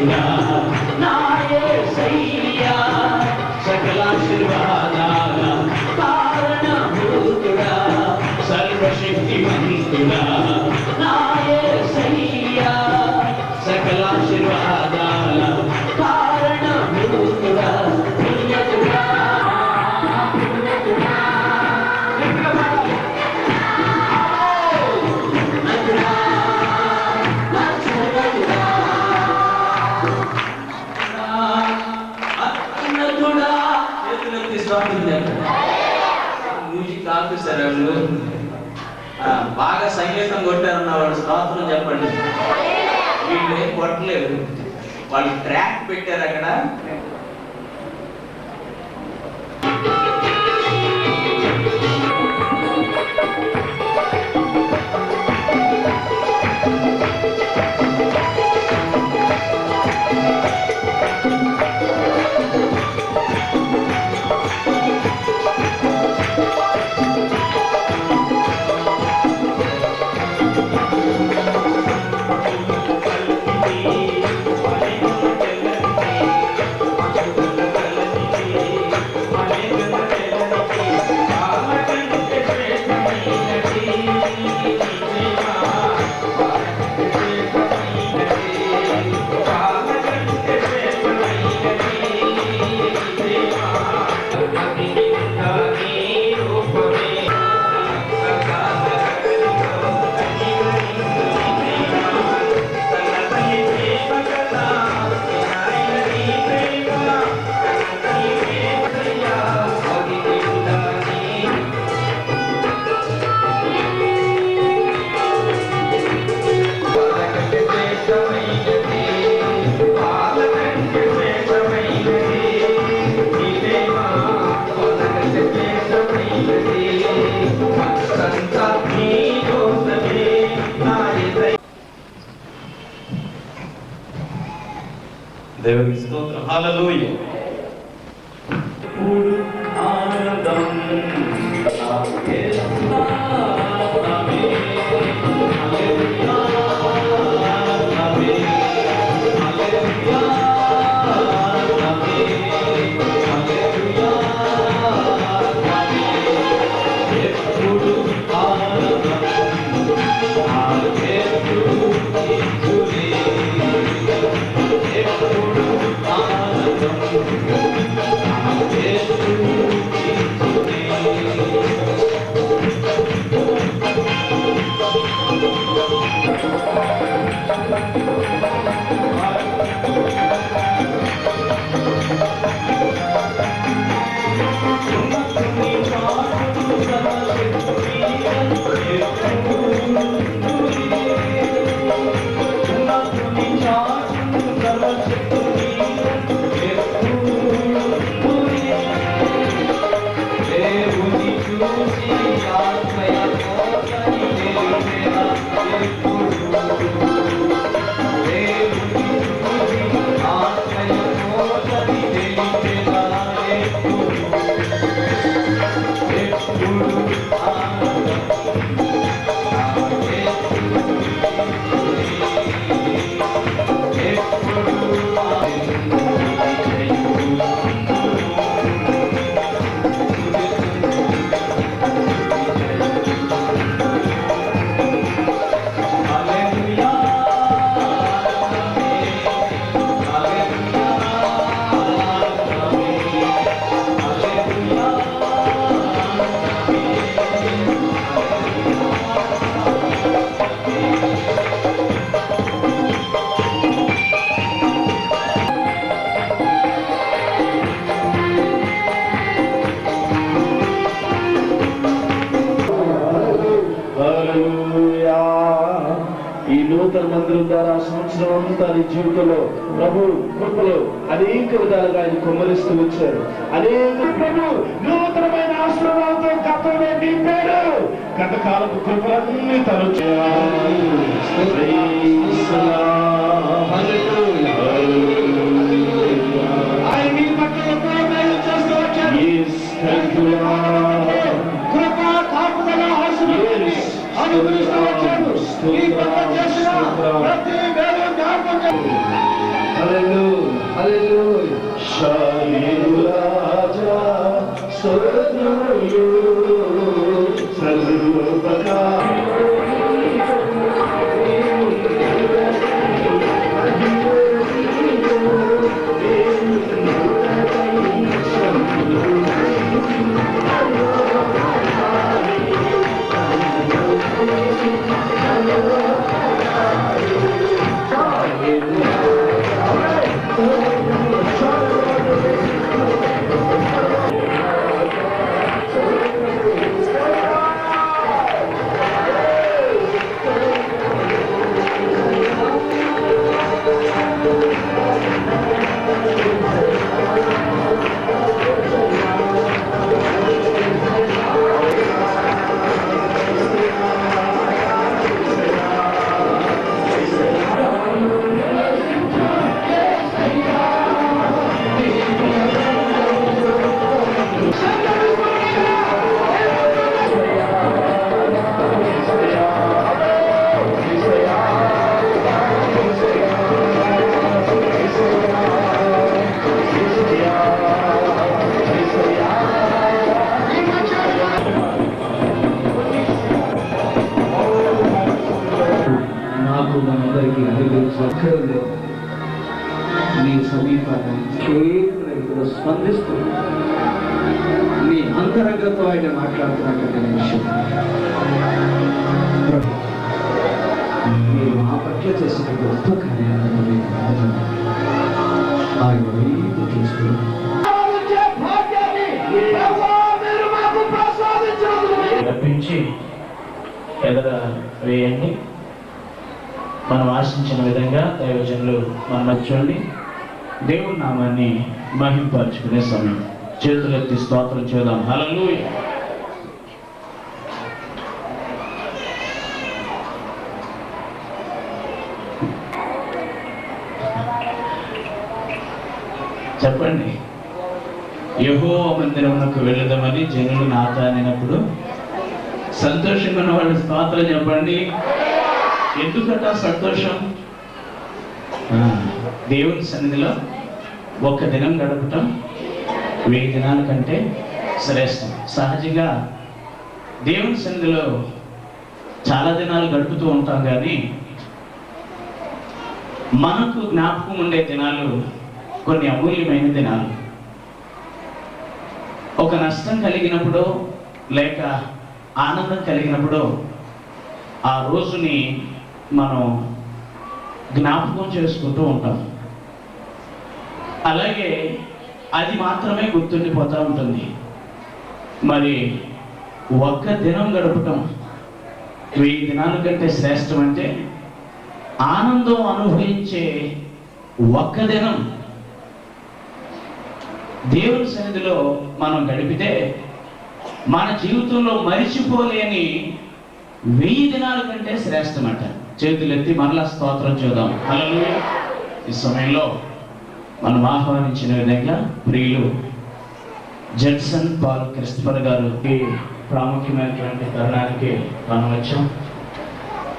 శ్రీమంతుడా నా యేసయ్యా సకలాశీర్వాదాల కారణభూతుడా సర్వశక్తిమంతుడా నా యేసయ్యా సకలాశీర్వాదాల కారణభూతుడా పుణ్యతుడా మ్యూజిక్ ఆఫీసర్ వాళ్ళు బాగా సంగీతం కొట్టారన్న వాళ్ళు స్తోత్రం చెప్పండి. వీళ్ళు ఏం కొట్టలేదు, వాళ్ళు ట్రాక్ పెట్టారు అక్కడ. దేవునికి స్తోత్రం. హల్లెలూయా. ఆనందం ఈ నూతన మందిరం ద్వారా సంవత్సరం అంతా నీ జీవితంలో ప్రభు కృపలో అనేక విధాలుగా ఆయన కుమ్మరిస్తూ వచ్చారు. అనేక ప్రభు నూతనమైన ఆశీర్వాదాలతో గతంలో నింపాడు. గత కాలపు కృపలన్నీ తరచు ఆయన మీ పట్ల ఎప్పుడో మేలు చేస్తూ వచ్చారు. కృపా కాపుదల ఆశీర్వాదాన్ని అనుగ్రహిస్తూ వచ్చాడు. ఈ పట్ల చేసిన ప్రతి మేలు జ్ఞాపకం నాకు మనందరికీ అనుగ్రహించలేదు నీ సమీపాన్ని కేవలం స్పందిస్తూ నీ అంతరంగంతో ఆయన మాట్లాడుతున్నటువంటి విషయం మీరు ఆ పట్ల చేసిన గొప్ప కార్యాలను ఆయన వైపు చూస్తూ రప్పించి ఎదర వేయండి. మనం ఆశించిన విధంగా దైవజనులు మనం చూడండి. దేవుని నామాన్ని మహింపరచుకునే సమయం. చేతులెత్తి స్తోత్రం చేద్దాం. హల్లెలూయా. చెప్పండి. యెహోవా మందిరమునకు వెళదామని జనులు నాతో అనినప్పుడు సంతోషంగా ఉన్న వాళ్ళు స్తోత్రం చెప్పండి. ఎందుకట సంతోషం? దేవుని సన్నిధిలో ఒక్క దినం గడపటం 1000 దినాల కంటే శ్రేష్టం. సహజంగా దేవుని సన్నిధిలో చాలా దినాలు గడుపుతూ ఉంటాం, కానీ మనకు జ్ఞాపకం ఉండే దినాలు కొన్ని అమూల్యమైన దినాలు. ఒక నష్టం కలిగినప్పుడు లేక ఆనందం కలిగినప్పుడు ఆ రోజుని మనం జ్ఞాపకం చేసుకుంటూ ఉంటాం. అలాగే అది మాత్రమే గుర్తుండిపోతూ ఉంటుంది. మరి ఒక్క దినం గడపటం 1000 దినాల కంటే శ్రేష్టం. అంటే ఆనందం అనుభవించే ఒక్క దినం దేవుని సన్నిధిలో మనం గడిపితే మన జీవితంలో మరిచిపోలేని 1000 దినాల కంటే శ్రేష్టమట. చేతులెత్తి మరలా స్తోత్రం చేద్దాం. హల్లెలూయా. ఈ సమయంలో మనం ఆహ్వానించిన విధంగా ప్రియులు జడ్సన్ పాల్ క్రిస్టఫర్ గారు ఈ ప్రాముఖ్యమైనటువంటి తరుణానికి మనం వచ్చాం.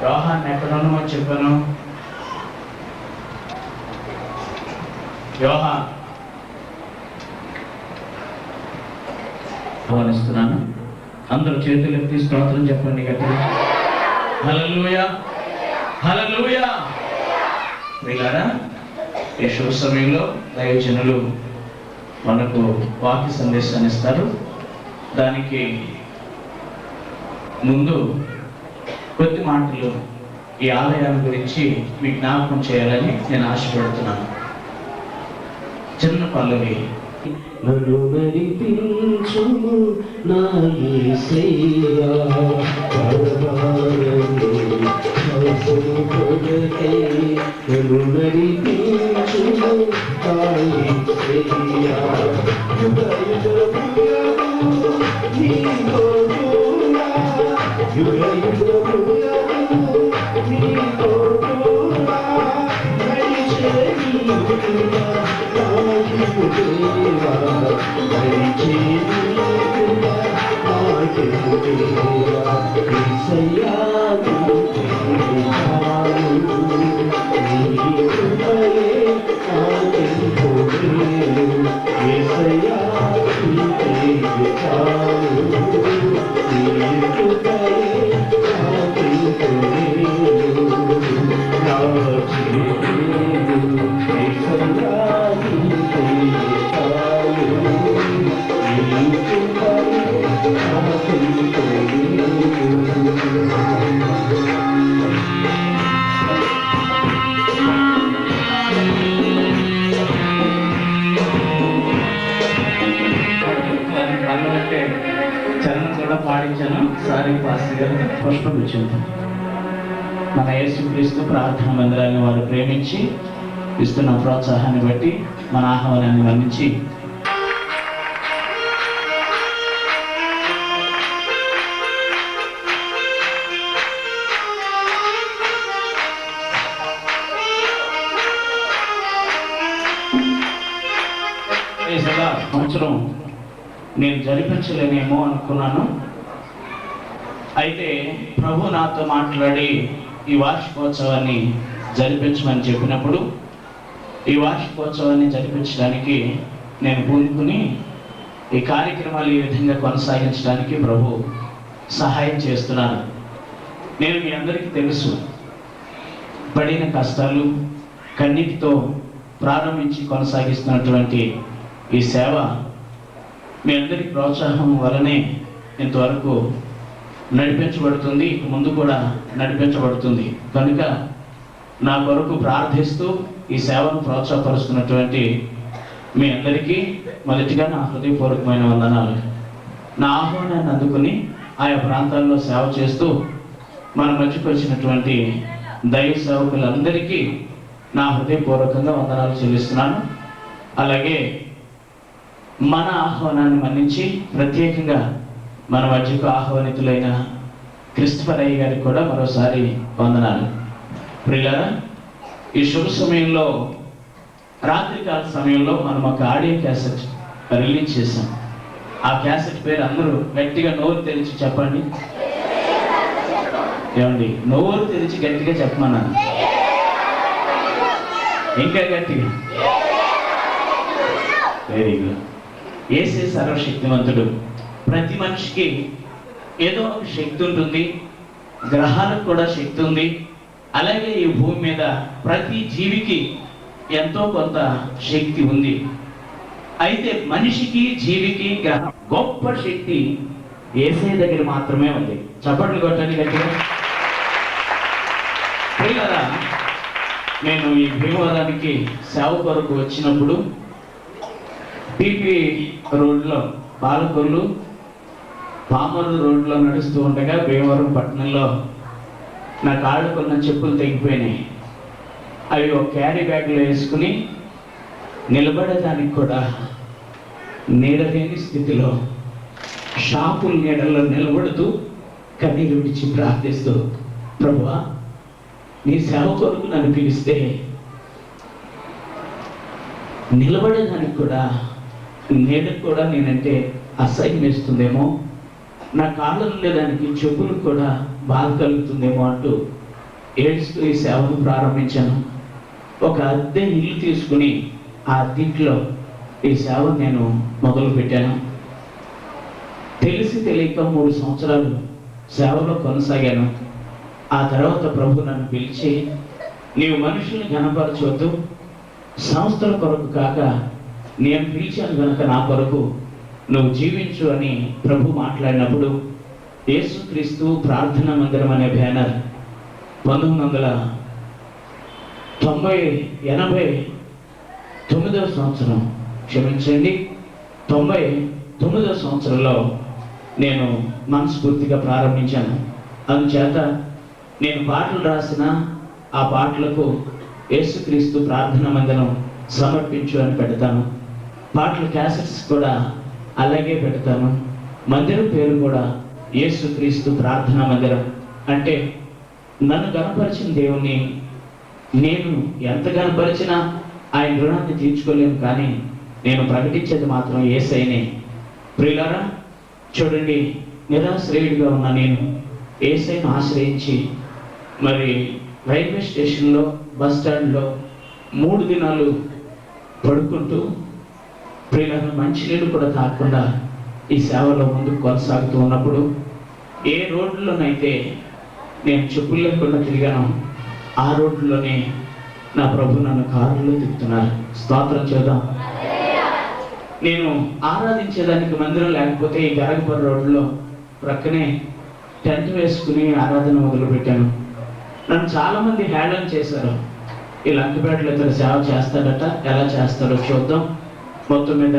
యోహాన్ ఎక్కడున్నామో చెప్పాను. యోహాన్ ఆహ్వానిస్తున్నాను. అందరూ చేతులు ఎత్తి స్తోత్రం చెప్పండి గట్టిగా. హల్లెలూయా, హల్లెలూయా. వీళ్ళారా ఈ శుభ సమయంలో దైవజనులు మనకు వాక్య సందేశాన్ని ఇస్తారు. దానికి ముందు కొద్ది మాటలు ఈ ఆలయాన్ని గురించి మీకు జ్ఞాపకం చేయాలని నేను ఆశపడుతున్నాను. చిన్న పల్లవి. నన్ను నడిపించుము నా యేసయ్యా, నన్ను నడిపించుము నా యేసయ్యా, నాకెంతో అందుకంటే చరణం కూడా పాడించాను. సారీ పాస్టర్ గారు పుష్పం ఇచ్చింది. మన యేసుక్రీస్తు ప్రార్థన మందిరాన్ని వారు ప్రేమించి ఇస్తున్న ప్రోత్సాహాన్ని బట్టి మన ఆహ్వానాన్ని మన్నించి సంవత్సరం నేను జరిపించలేనేమో అనుకున్నాను. అయితే ప్రభు నాతో మాట్లాడి ఈ వార్షికోత్సవాన్ని జరిపించమని చెప్పినప్పుడు ఈ వార్షికోత్సవాన్ని జరిపించడానికి నేను పూనుకుని ఈ కార్యక్రమాలు ఈ విధంగా కొనసాగించడానికి ప్రభు సహాయం చేస్తున్నాను. నేను మీ అందరికీ తెలుసు, పడిన కష్టాలు కన్నీటితో ప్రారంభించి కొనసాగిస్తున్నటువంటి ఈ సేవ మీ అందరి ప్రోత్సాహం వలనే ఇంతవరకు నడిపించబడుతుంది, ముందు కూడా నడిపించబడుతుంది. కనుక నా కొరకు ప్రార్థిస్తూ ఈ సేవను ప్రోత్సాహపరుస్తున్నటువంటి మీ అందరికీ మొదటిగా నా హృదయపూర్వకమైన వందనాలు. నా ఆహ్వానాన్ని అందుకుని ఆయా ప్రాంతాల్లో సేవ చేస్తూ మన మధ్యకు వచ్చినటువంటి దైవ సేవకులందరికీ నా హృదయపూర్వకంగా వందనాలు చెల్లిస్తున్నాను. అలాగే మన ఆహ్వానాన్ని మన్నించి ప్రత్యేకంగా మన మధ్యకు ఆహ్వానితులైన క్రిస్టఫర్ అయ్య గారికి కూడా మరోసారి వందనాలు. ప్రియులారా, ఈ శుభ సమయంలో రాత్రికాల సమయంలో మనం ఒక ఆడియో క్యాసెట్ రిలీజ్ చేశాం. ఆ క్యాసెట్ పేరు అందరూ గట్టిగా నోరు తెరిచి చెప్పండి. ఏమండి, నోరు తెరిచి గట్టిగా చెప్పమన్నాను. ఇంకా గట్టిగా. Very good. యేసే సర్వశక్తివంతుడు. ప్రతి మనిషికి ఏదో ఒక శక్తి ఉంటుంది, గ్రహాలకు కూడా శక్తి ఉంది. అలాగే ఈ భూమి మీద ప్రతి జీవికి ఎంతో కొంత శక్తి ఉంది. అయితే మనిషికి, జీవికి గొప్ప శక్తి యేసే దగ్గర మాత్రమే ఉంది. చప్పట్లు కొట్టండి గట్టిగా. ప్రియులారా, నేను ఈ భీమవరానికి సేవ కొరకు వచ్చినప్పుడు టీపీ రోడ్లో పాలకొల్లు పామరు రోడ్లో నడుస్తూ ఉండగా భీమవరం పట్టణంలో నా కాళ్ళకున్న చెప్పులు తెగిపోయినాయి. అవి ఒక క్యారీ బ్యాగ్లో వేసుకుని నిలబడేదానికి కూడా నీడలేని స్థితిలో షాపుల నీడల్లో నిలబడుతూ కన్నీరు విడిచి ప్రార్థిస్తూ, ప్రభువా నీ సేవ కొరకు నన్ను పిలిస్తే నిలబడేదానికి కూడా నీడకు కూడా నేనంటే అసహ్యం వేస్తుందేమో, నా కాళ్ళు ఉండేదానికి చెప్పులు కూడా బాధ కలుగుతుందేమో అంటూ ఏడుస్తూ ఈ సేవను ప్రారంభించాను. ఒక అద్దె ఇల్లు తీసుకుని ఆ అద్దెంట్లో ఈ సేవను నేను మొదలుపెట్టాను. తెలిసి తెలియక 3 సంవత్సరాలు సేవలో కొనసాగాను. ఆ తర్వాత ప్రభు నన్ను పిలిచి, నీవు మనుషుల్ని ఘనపరచవద్దు, సంస్థల కొరకు కాక నేను పిలిచాను కనుక నా కొరకు నువ్వు జీవించు అని ప్రభు మాట్లాడినప్పుడు యేసుక్రీస్తు ప్రార్థనా మందిరం అనే బ్యానర్ 1989వ సంవత్సరం, క్షమించండి 99వ సంవత్సరంలో నేను మనస్ఫూర్తిగా ప్రారంభించాను. అందుచేత నేను పాటలు రాసిన ఆ పాటలకు యేసుక్రీస్తు ప్రార్థనా మందిరం సమర్పించు అని పెడతాను. పాటల క్యాసెట్స్ కూడా అలాగే పెడతాను. మందిరం పేరు కూడా యేసుక్రీస్తు ప్రార్థనా మందిరం. అంటే నన్ను గణపరిచిన దేవుణ్ణి నేను ఎంత గణపరిచినా ఆయన రుణాన్ని తీర్చుకోలేను, కానీ నేను ప్రకటించేది మాత్రం యేసయ్యనే. ప్రియులారా, చూడండి, నిరాశ్రయుడిగా ఉన్న నేను యేసయ్యను ఆశ్రయించి మరి రైల్వే స్టేషన్లో, బస్ స్టాండ్లో 3 దినాలు పడుకుంటూ ప్రియులను మంచినీళ్ళు కూడా తాగకుండా ఈ సేవలో ముందుకు కొనసాగుతూ ఉన్నప్పుడు ఏ రోడ్లోనైతే నేను చెప్పులు లేకుండా తిరిగాను, ఆ రోడ్లోనే నా ప్రభు నన్ను కారులో తిప్పుతున్నారు. స్తోత్రం చేద్దాం. నేను ఆరాధించేదానికి మందిరం లేకపోతే ఈ గరగపూర్ రోడ్లో ప్రక్కనే టెంట్ వేసుకుని ఆరాధన మొదలుపెట్టాను. నన్ను చాలామంది హేళన చేశారు. ఈ లంకపేటలో ఇతడు సేవ చేస్తాడట, ఎలా చేస్తాడో చూద్దాం, మొత్తం మీద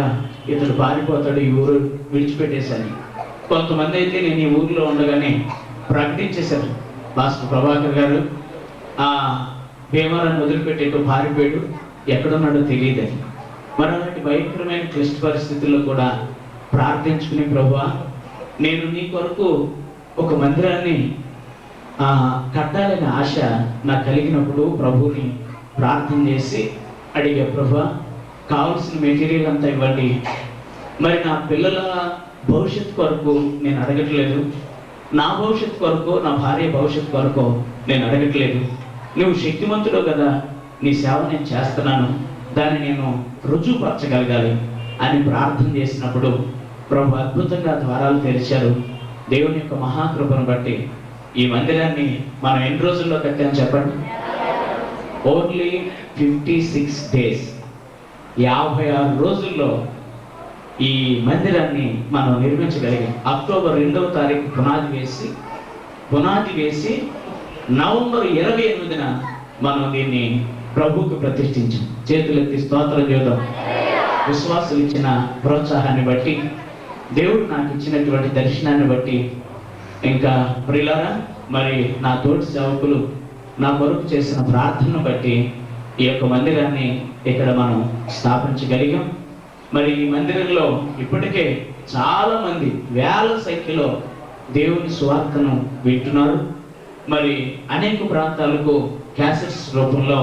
ఇతడు పారిపోతాడు, ఈ ఊరు విడిచిపెట్టేశాను. కొంతమంది అయితే నేను ఈ ఊరిలో ఉండగానే ప్రకటించేశారు, భాస్కర్ ప్రభాకర్ గారు ఆ భీమవరాన్ని వదిలిపెట్టేట్టు పారిపోయాడు, ఎక్కడున్నాడో తెలియదని. మరి అలాంటి భయంకరమైన క్లిష్ట పరిస్థితుల్లో కూడా ప్రార్థించుకుని, ప్రభువా నేను నీ కొరకు ఒక మందిరాన్ని కట్టాలనే ఆశ నాకు కలిగినప్పుడు ప్రభువుని ప్రార్థన చేసి అడిగా, ప్రభువా కావాల్సిన మెటీరియల్ అంతా ఇవ్వండి. మరి నా పిల్లల భవిష్యత్తు కొరకు నేను అడగట్లేదు, నా భవిష్యత్తు కొరకు, నా భార్య భవిష్యత్తు కొరకు నేను అడగట్లేదు. నువ్వు శక్తిమంతుడు కదా, నీ సేవ నేను చేస్తున్నాను, దాన్ని నేను రుజువుపరచగలగాలి అని ప్రార్థన చేసినప్పుడు ప్రభు అద్భుతంగా ద్వారాలు తెరిచారు. దేవుని యొక్క మహాకృపను బట్టి ఈ మందిరాన్ని మనం ఎన్ని రోజుల్లో కట్టామని చెప్పండి? ఓన్లీ 56 days, 56 రోజుల్లో ఈ మందిరాన్ని మనం నిర్మించగలిగాం. అక్టోబర్ 2వ తారీఖు పునాది వేసి నవంబర్ 28న మనం దీన్ని ప్రభువుకు ప్రతిష్ఠించాం. చేతులెత్తి స్తోత్రం చేద్దాం. విశ్వాసులు ఇచ్చిన ప్రోత్సాహాన్ని బట్టి, దేవుడు నాకు ఇచ్చినటువంటి దర్శనాన్ని బట్టి, ఇంకా ప్రియులారా మరి నా తోటి సేవకులు నా కొరకు చేసిన ప్రార్థనను బట్టి ఈ యొక్క మందిరాన్ని ఇక్కడ మనం స్థాపించగలిగాం. మరి ఈ మందిరంలో ఇప్పటికే చాలా మంది వేల సంఖ్యలో దేవుని సువార్తను వింటున్నారు. మరి అనేక ప్రాంతాలకు క్యాసెట్స్ రూపంలో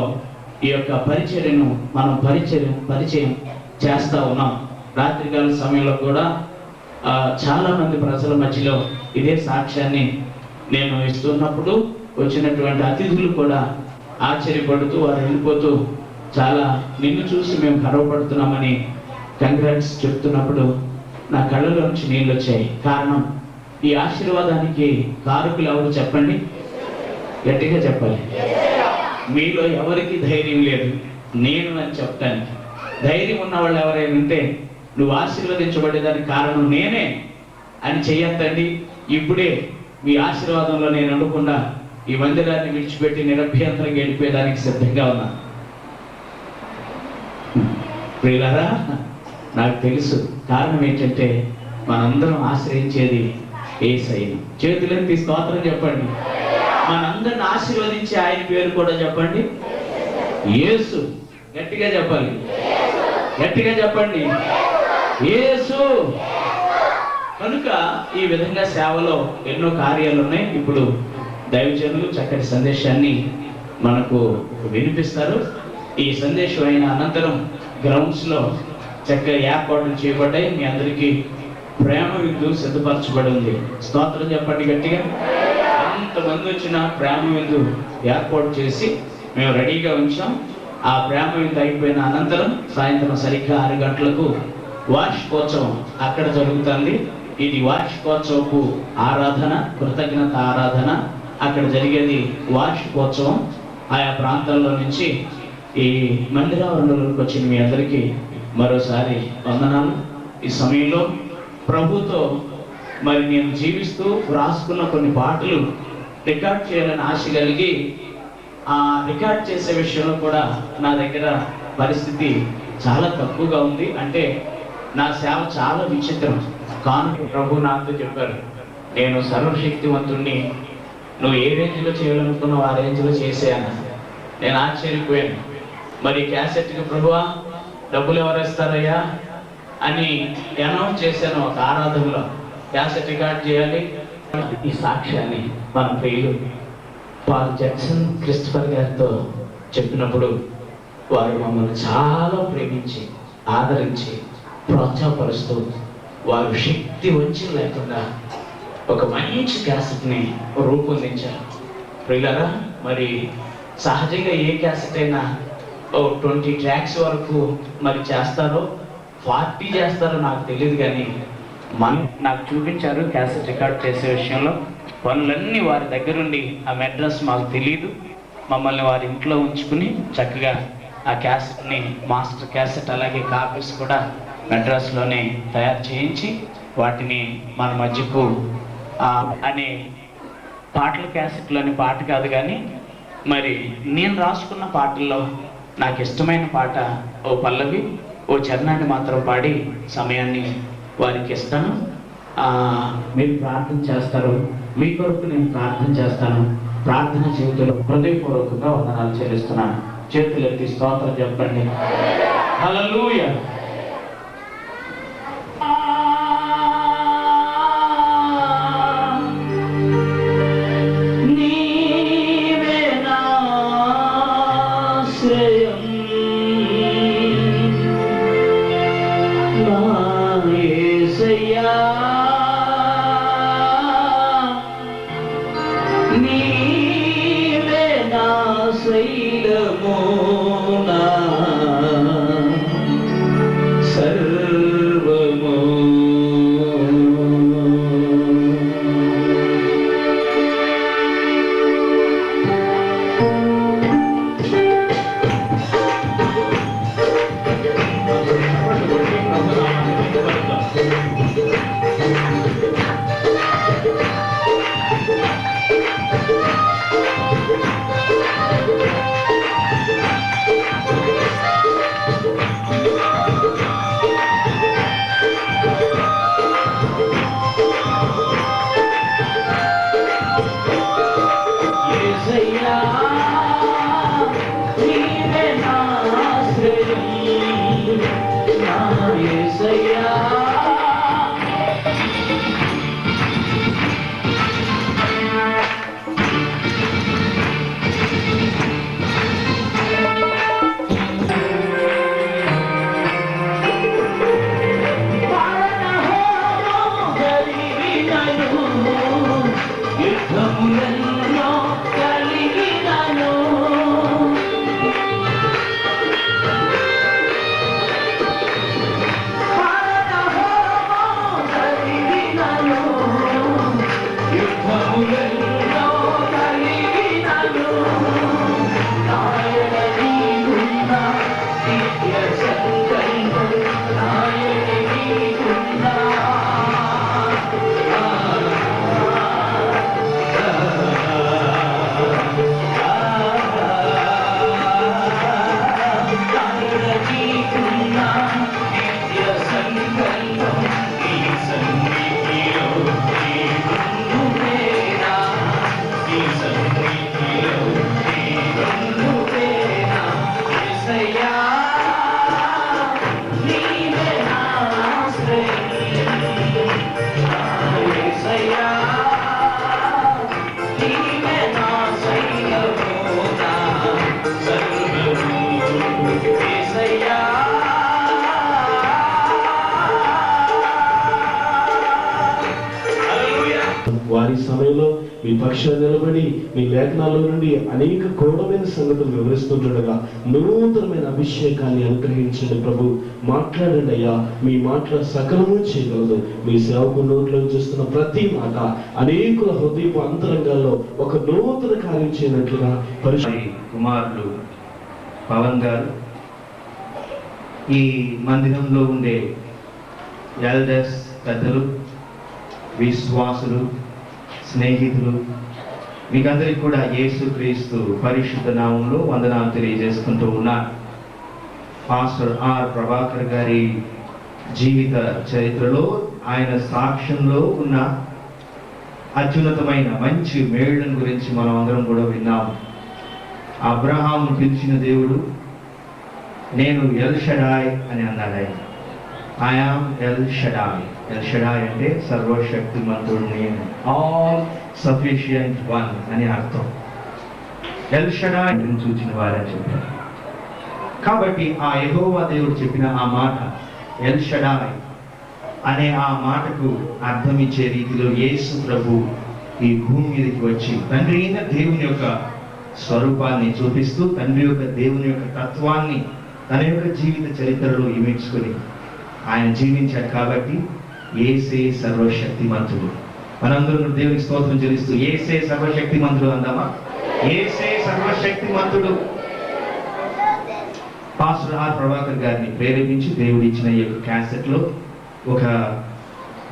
ఈ యొక్క పరిచర్యను మనం పరిచయం చేస్తూ ఉన్నాం. రాత్రికాల సమయంలో కూడా చాలా మంది ప్రజల మధ్యలో ఇదే సాక్ష్యాన్ని నేను ఇస్తున్నప్పుడు వచ్చినటువంటి అతిథులు కూడా ఆశ్చర్యపడుతూ వారు వెళ్ళిపోతూ చాలా నిన్ను చూసి మేము గర్వపడుతున్నామని కంగ్రాట్స్ చెప్తున్నప్పుడు నా కళ్ళలోంచి నీళ్ళు వచ్చాయి. కారణం, ఈ ఆశీర్వాదానికి కారకులు ఎవరు చెప్పండి? గట్టిగా చెప్పాలి. మీలో ఎవరికి ధైర్యం లేదు, నేను అని చెప్పడానికి. ధైర్యం ఉన్న వాళ్ళు ఎవరైనా ఉంటే నువ్వు ఆశీర్వదించబడేదానికి కారణం నేనే అని చెయ్యొద్దండి. ఇప్పుడే మీ ఆశీర్వాదంలో నేను అనుకున్నా ఈ మందిరాన్ని విడిచిపెట్టి నిరభ్యంతరంగా వెళ్ళిపోయేదానికి సిద్ధంగా ఉన్నా. ప్రియులారా, నాకు తెలుసు కారణం ఏంటంటే మనందరం ఆశ్రయించేది యేసయ్యను. చేతులెత్తి స్తోత్రం చెప్పండి. మనందరిని ఆశీర్వదించే ఆయన పేరు కూడా చెప్పండి, యేసు. గట్టిగా చెప్పాలి, గట్టిగా చెప్పండి, యేసు. కనుక ఈ విధంగా సేవలో ఎన్నో కార్యాలు ఉన్నాయి. ఇప్పుడు దైవజనులు చక్కటి సందేశాన్ని మనకు వినిపిస్తారు. ఈ సందేశం అయిన అనంతరం గ్రౌండ్స్లో చక్కగా ఏర్పాట్లు చేయబడ్డాయి. మీ అందరికీ ప్రేమ విందు సిద్ధపరచబడి ఉంది. స్తోత్రం చెప్పండి గట్టిగా. ఎంతమంది వచ్చిన ప్రేమ విందు ఏర్పాటు చేసి మేము రెడీగా ఉంచాం. ఆ ప్రేమ విందు అయిపోయిన అనంతరం సాయంత్రం సరిగ్గా 6 గంటలకు వార్షికోత్సవం అక్కడ జరుగుతుంది. ఇది వార్షికోత్సవపు ఆరాధన, కృతజ్ఞత ఆరాధన. అక్కడ జరిగేది వార్షికోత్సవం. ఆయా ప్రాంతాల్లో నుంచి ఈ మందిరావరణలోకి వచ్చిన మీ అందరికీ మరోసారి వందనాలు. ఈ సమయంలో ప్రభుతో మరి నేను జీవిస్తూ వ్రాసుకున్న కొన్ని పాటలు రికార్డ్ చేయాలని ఆశ కలిగి ఆ రికార్డ్ చేసే విషయంలో కూడా నా దగ్గర పరిస్థితి చాలా తక్కువగా ఉంది. అంటే నా సేవ చాలా విచిత్రం. కానుక ప్రభు నాతో చెప్పారు, నేను సర్వశక్తివంతుణ్ణి, నువ్వు ఏ రేంజ్లో చేయాలనుకున్నావు ఆ రేంజ్లో చేసేయన్నా. నేను ఆశ్చర్యపోయాను. మరి క్యాసెట్కి ప్రభువా డబ్బులు ఎవరు ఇస్తారయ్యా అని అనౌన్స్ చేశాను. ఒక ఆరాధనలో క్యాసెట్ రికార్డ్ చేయాలి. ఈ సాక్ష్యాన్ని మన ప్రియులు పాల్ జాక్సన్ క్రిస్టఫర్ గారితో చెప్పినప్పుడు వారు మమ్మల్ని చాలా ప్రేమించి ఆదరించి ప్రోత్సాహపరుస్తూ వారు శక్తి వచ్చి లేకుండా ఒక మంచి క్యాసెట్ని రూపొందించారు. ప్రియులారా, మరి సహజంగా ఏ క్యాసెట్ అయినా 20 ట్రాక్స్ వరకు మరి చేస్తారో 40 చేస్తారో నాకు తెలియదు, కానీ నాకు చూపించారు క్యాసెట్ రికార్డ్ చేసే విషయంలో. పనులన్నీ వారి దగ్గరుండి, ఆ అడ్రస్ మాకు తెలియదు, మమ్మల్ని వారి ఇంట్లో ఉంచుకుని చక్కగా ఆ క్యాసెట్ని మాస్టర్ క్యాసెట్ అలాగే కాపీస్ కూడా మెడ్రాస్లోనే తయారు చేయించి వాటిని మన మధ్యకు అనే పాటల క్యాసెట్లోని పాట కాదు, కానీ మరి నేను రాసుకున్న పాటల్లో నాకు ఇష్టమైన పాట ఓ పల్లవి ఓ చరణాన్ని మాత్రం పాడి సమయాన్ని వారికి ఇస్తాను. మీరు ప్రార్థన చేస్తారు, మీ కొరకు నేను ప్రార్థన చేస్తాను. ప్రార్థన జీవితంలో హృదయపూర్వకంగా వందనాలు చెల్లిస్తున్నాను. చేతులు ఎత్తి స్తోత్రం చెప్పండి. హల్లెలూయా. నీవే నా ఆశ్రయం, నా యేసయ్యా, నీవే నా శైలము, నా సర్వము. యేసయ్యా, నీవే నా ఆశ్రయం, నా యేసయ్యా. యుద్ధములలో కలిగినను, కలిగినను, యుద్ధములలో కలిగినను, నాయన నీకున్న నిత్య సంకల్పం, నాయన నీకున్న వారి సమయంలో మీ పక్షాన్ని నిలబడి మీ లేఖనాల్లో నుండి అనేక క్రూరమైన సంగతులు వివరిస్తుండగా నూతనమైన అభిషేకాన్ని అనుగ్రహించండి ప్రభు. మాట్లాడండి అయ్యా, మీ మాటల సకలము చేయగలదు. మీ సేవకు నోట్లో చూస్తున్న ప్రతి మాట అనేకుల హృదయపు అంతరంగాల్లో ఒక నూతన కార్యం చేయనట్లుగా కుమారులు పవన్ గారు, ఈ మందిరంలో ఉండే ఎల్డర్స్, పెద్దలు, విశ్వాసులు, స్నేహితులు, మీకందరికీ కూడా యేసుక్రీస్తు పరిశుద్ధ నామంలో వందనాలు తెలియజేసుకుంటూ ఉన్నారు. పాస్టర్ ఆర్ ప్రభాకర్ గారి జీవిత చరిత్రలో, ఆయన సాక్ష్యంలో ఉన్న అత్యున్నతమైన మంచి మేళ్లను గురించి మనం అందరం కూడా విన్నాము. అబ్రహామును పిలిచిన దేవుడు నేను ఎల్ షడాయ్ అని అన్నాడు. ఆయన I am L Shaddai. L Shaddai అంటే సర్వశక్తిమంతుడు, నేను ఆల్ సఫిషియంట్ వన్ అని అర్థం. ఎల్ షడాయ్ సూచిన వారని చెప్పారు. కాబట్టి ఆ యెహోవా దేవుడు చెప్పిన ఆ మాట ఎల్ షడాయ్ అనే ఆ మాటకు అర్థం ఇచ్చే రీతిలో యేసు ప్రభు ఈ భూమి మీదకి వచ్చి తండ్రి అయిన దేవుని యొక్క స్వరూపాన్ని చూపిస్తూ, తండ్రి యొక్క దేవుని యొక్క తత్వాన్ని తన యొక్క జీవిత చరిత్రలో ఇమిడ్చుకొని ఆయన జీవించాడు. కాబట్టి యేసే సర్వశక్తిమంతుడు. మనందరం దేవునికి స్తోత్రం చెల్లిస్తూ యేసే సర్వశక్తిమంతుడు అందామా? యేసే సర్వశక్తిమంతుడు. పాస్టర్ ఆర్ ప్రభాకర్ గారిని ప్రేరేపించి దేవుడు ఇచ్చిన ఈ యొక్క క్యాసెట్లో ఒక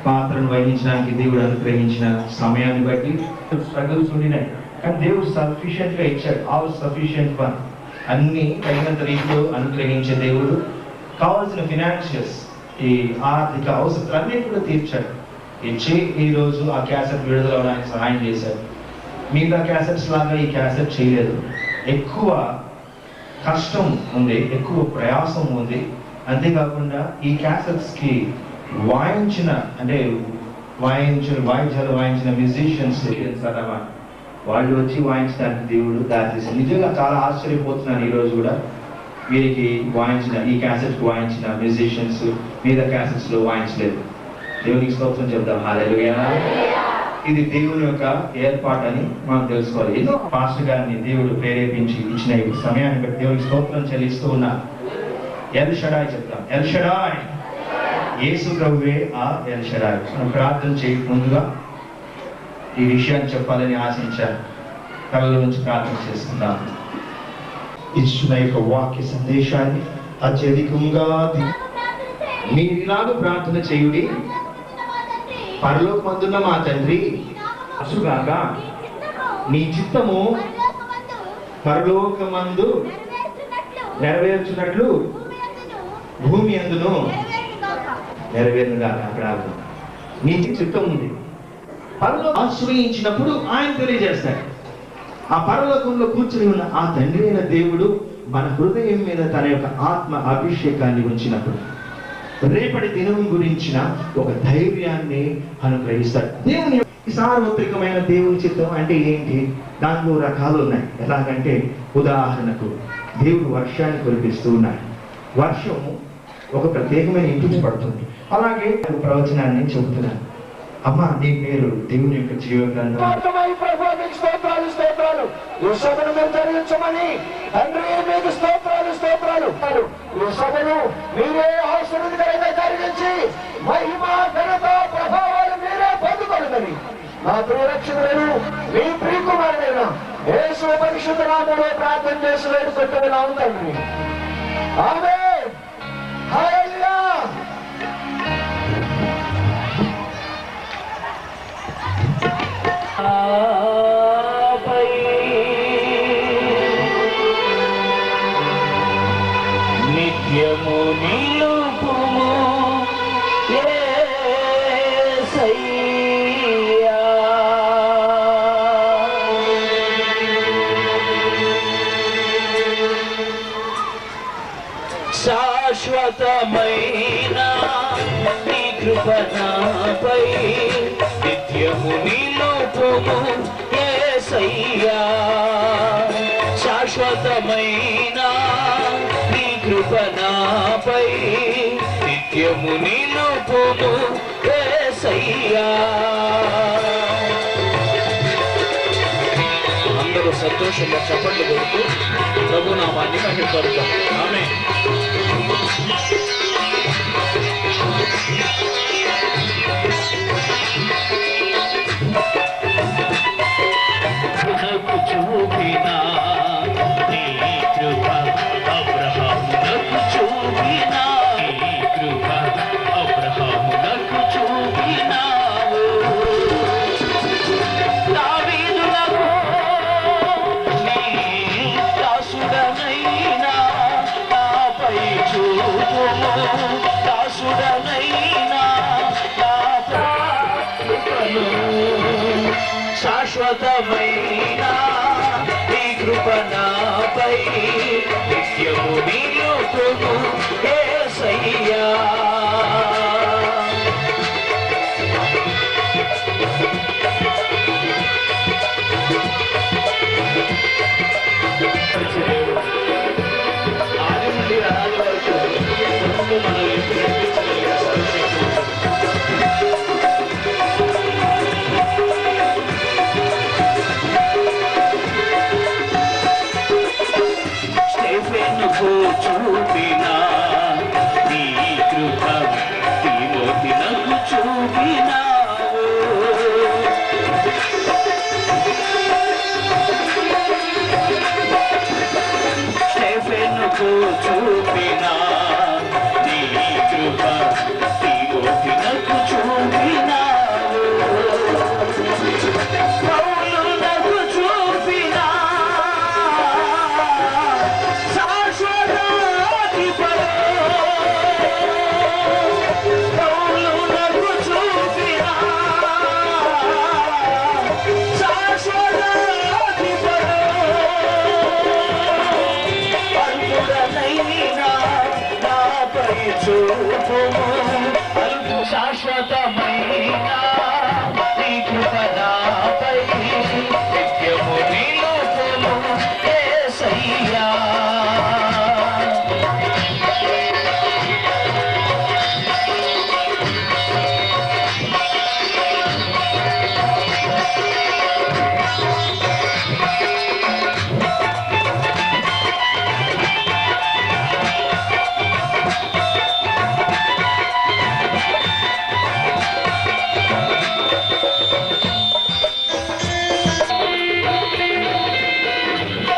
పాత్రను వహించడానికి దేవుడు అనుగ్రహించిన సమయాన్ని బట్టి స్ట్రగుల్స్ ఉండినాయి, కానీ దేవుడు సఫిషియెంట్ గా ఇచ్చాడు. ఆల్ సఫిషియెంట్ వన్, అన్ని తగినంత రీతిలో అనుగ్రహించే దేవుడు. కావాల్సిన ఫినాన్షియల్స్, ఈ ఆర్థిక అవసరాలన్నీ కూడా తీర్చాడు. ఇచ్చి ఈ రోజు ఆ క్యాసెట్ విడుదల అవడానికి సహాయం చేశాడు. మిగతా క్యాసెట్స్ లాగా ఈ క్యాసెట్ చేయలేదు. ఎక్కువ కష్టం ఉంది, ఎక్కువ ప్రయాసం ఉంది. అంతేకాకుండా ఈ క్యాసెట్స్ కి వాయించిన వాయిద్యాలు వాయించిన మ్యూజిషియన్స్ అన్నమాట, వాళ్ళు వచ్చి వాయించడానికి దేవుడు దారి తీశారు. నిజంగా చాలా ఆశ్చర్యపోతున్నాను. ఈ రోజు కూడా వీరికి వాయించిన, ఈ క్యాసెట్ వాయించిన మ్యూజిషియన్స్ మీద క్యాసెట్స్ లో వాయించలేదు. దేవునికి స్తోత్రం చెప్దాం. హల్లెలూయా. ఇది దేవుని యొక్క ఏర్పాటు అని మనం తెలుసుకోవాలి. ఏదో పాస్టర్ గారిని దేవుడు ప్రేరేపించి ఇచ్చిన ఈ సమయాన్ని బట్టి దేవునికి స్తోత్రం చెల్లిస్తూ ఉన్నా. ఎల్ షడాయ్ చెప్తాం. ఎల్ షడాయ్, యేసు ప్రభువే ఆ ఎల్ షడాయ్. మనం ప్రార్థన చేయక ముందుగా ఈ విషయాన్ని చెప్పాలని ఆశించాను. కళ్ళ నుంచి ప్రార్థన చేసుకుందాం. ఇచ్చిన యొక్క వాక్య సందేశాన్ని అత్యధికంగా మీరు ఇలాగ ప్రార్థన చేయుడి. పరలోకమందున్న మా తండ్రి, అసుగాక నీ చిత్తము పరలోకమందు నెరవేర్చున్నట్లు భూమి అందును నెరవేరుగా. అక్కడ నీ చిత్తం ఉంది. పరలోకం ఆశ్రయించినప్పుడు ఆయన తెలియజేస్తాడు. ఆ పరలోకంలో కూర్చుని ఉన్న ఆ తండ్రి అయిన దేవుడు మన హృదయం మీద తన యొక్క ఆత్మ అభిషేకాన్ని ఉంచినప్పుడు రేపటి దినం గురించిన ఒక ధైర్యాన్ని అనుగ్రహిస్తాడు. దేవుని సార్వత్రికమైన దేవుని చిత్తం అంటే ఏంటి? దాంట్లో రకాలు ఉన్నాయి. ఎలాగంటే ఉదాహరణకు దేవుడు వర్షాన్ని కురిపిస్తూ ఉన్నాడు. వర్షం ఒక ప్రత్యేకమైన ఇంటికి పడుతుంది. అలాగే ప్రవచనాన్ని చెబుతున్నాను. అమ్మ నీ పేరు దేవుని యొక్క జీవ గ్రంథం. స్తోత్రాలు ఈ సభను మీరు జరిగించమని తండ్రి మీకు స్తోత్రాలు. ఈ సభను మీరే ఆశీర్వదికరంగా జరిగించి మహిమ ఘనత ప్రభావాలు మీరే పొందుకొనుమని నా ప్రియరక్షకులను మీ ప్రియకుమారుడైన యేసు పరిశుద్ధ నామములో ప్రార్థన చేసి వేడుకుంటున్నాము తండ్రి. ఆమేన్. హల్లెలూయా. నిత్యము నిలుపుము యేసయ్యా, శాశ్వతమైన నీ కృప నాపై నిత్యము నిలుపుము యేసయ్యా, శాశ్వతమైన నీ కృప నాపై నిత్యము నిలుపుము యేసయ్యా. అందరూ సంతోషంగా చప్పట్లు కొడుతూ ప్రభునామాన్ని మహిమపరుద్దాం. ఆమేన్. చూపినా నీ కృప అబ్రహామునకు చూపినా, నీ కృప అబ్రహామునకు చూపినావు. దావీదులకు నీ దాసుడనైనా నాపై చూపుము, దాసుడనైనా శాశ్వతమైన నీ కృప నాపై నిత్యము నిలుపుము యేసయ్యా. ఆది నుండి అనాది వరకు మన చూపినా నీ కృప తిమోతినకు చూపినావు. స్టెఫెనుకు చూపినా నీ కృప తిమోతినకు చూపినావు. నిత్యము నిలుపుము యేసయ్యా.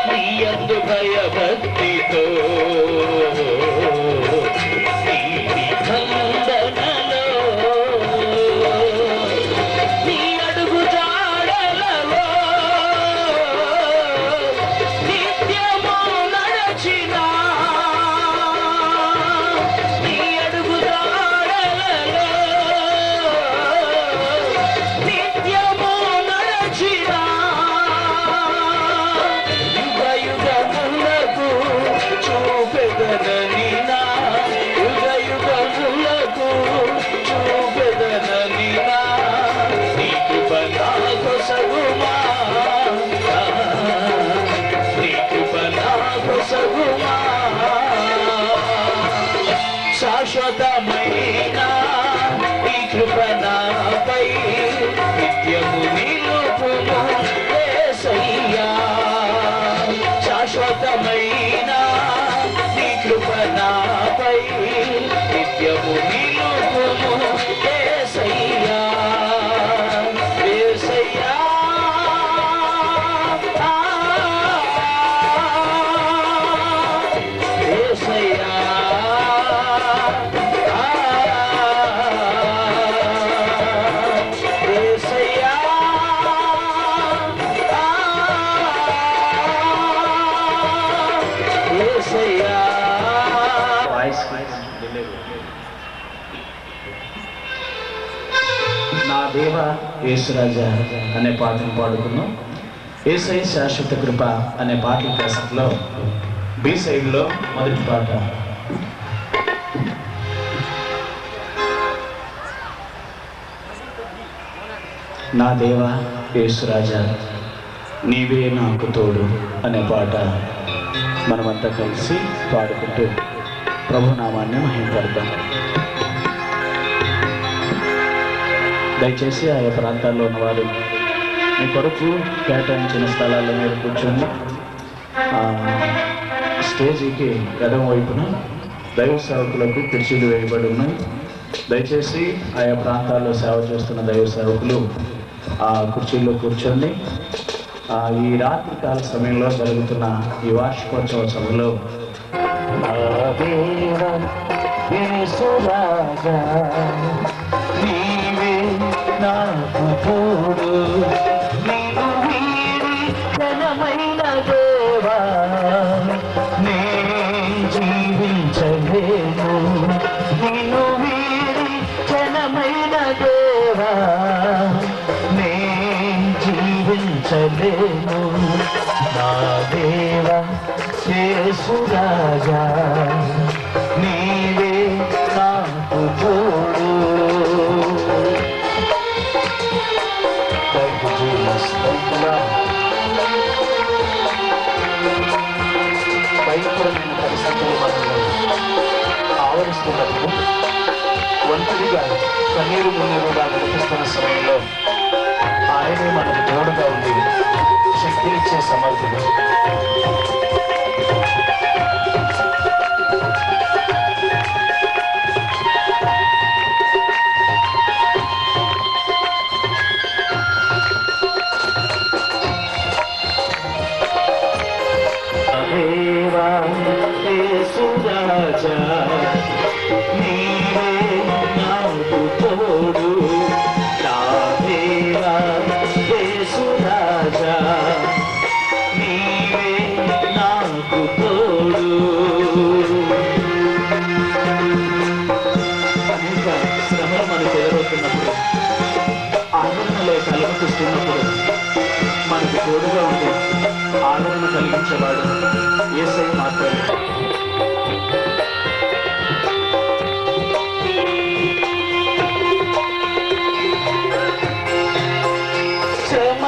నీయందు భయభక్తితో నీతి బంధనలో నీ అడుగు జాడలలో నిత్యము నడచిన నీ అడుగు జాడలలో నిత్యము నడచిన యుగయుగములకు చూపెదనని నా యుగయుగములకు చూపెదనని నా నీ కృప నా కొసగుమా నీ కృప నా కొసగుమా శాశ్వతమైన నీ కృప నాపై నిత్యము నిలుపుము యేసయ్యా. శాశ్వతమైన నీ కృప నాపై నిత్యము నిలుపుము యేసయ్యా. యేసయ్యా యేసయ్యా యేసయ్యా నా దేవ యేసురాజా అనే పాటను పాడుకున్నాం. యేసయ్య శాశ్వత కృప అనే పాటల క్యాసెట్లో బి సైడ్లో మొదటి పాట. నా దేవ యేసురాజా నీవే నాకు తోడు అనే పాట మనమంతా కలిసి పాడుకుంటూ ప్రభునామాన్ని మహిమపడతాం. దయచేసి ఆయా ప్రాంతాల్లో ఉన్నవారు మీ కొరకు కేటాయించిన స్థలాల్లో మీరు కూర్చొని స్టేజీకి ఎడమ వైపున దైవ సేవకులకు కుర్చీలు వేయబడి ఉన్నాయి. దయచేసి ఆయా ప్రాంతాల్లో సేవ చేస్తున్న దైవ సేవకులు ఆ కుర్చీల్లో కూర్చొని ఈ రాత్రికాల సమయంలో జరుగుతున్న ఈ వార్షికోత్సవ సభలో నీవే నాకు తోడు నీవు వీడి ఘనమైన దేవా నే జీవించలేను నిన్ను వీడి ఘనమైన దేవా నే జీవించలేను నా దేవా యేసురాజా నీవే నాకు తోడు. భయంకరమైన పరిస్థితులు మనల్ని ఆవరిస్తున్నప్పుడు ఒంటరిగా కన్నీరు మున్నీరుగా నడిపిస్తున్న సమయంలో ఆయనే మనకు తోడుగా ఉండి శక్తినిచ్చే సమర్థుడు. దేవా యేసురాజా నీవే నాకు తోడు నా దేవా యేసురాజా నీవే నాకు తోడు. అనేక శ్రమలు మనకు ఎదురవుతున్నప్పుడు ఆదరణలో కలుగుతున్నప్పుడు మనకు తోడుగా ఉండి ఆదరణ కలిగించేవాడు యేసయ్య మాత్రమే. శ్రమ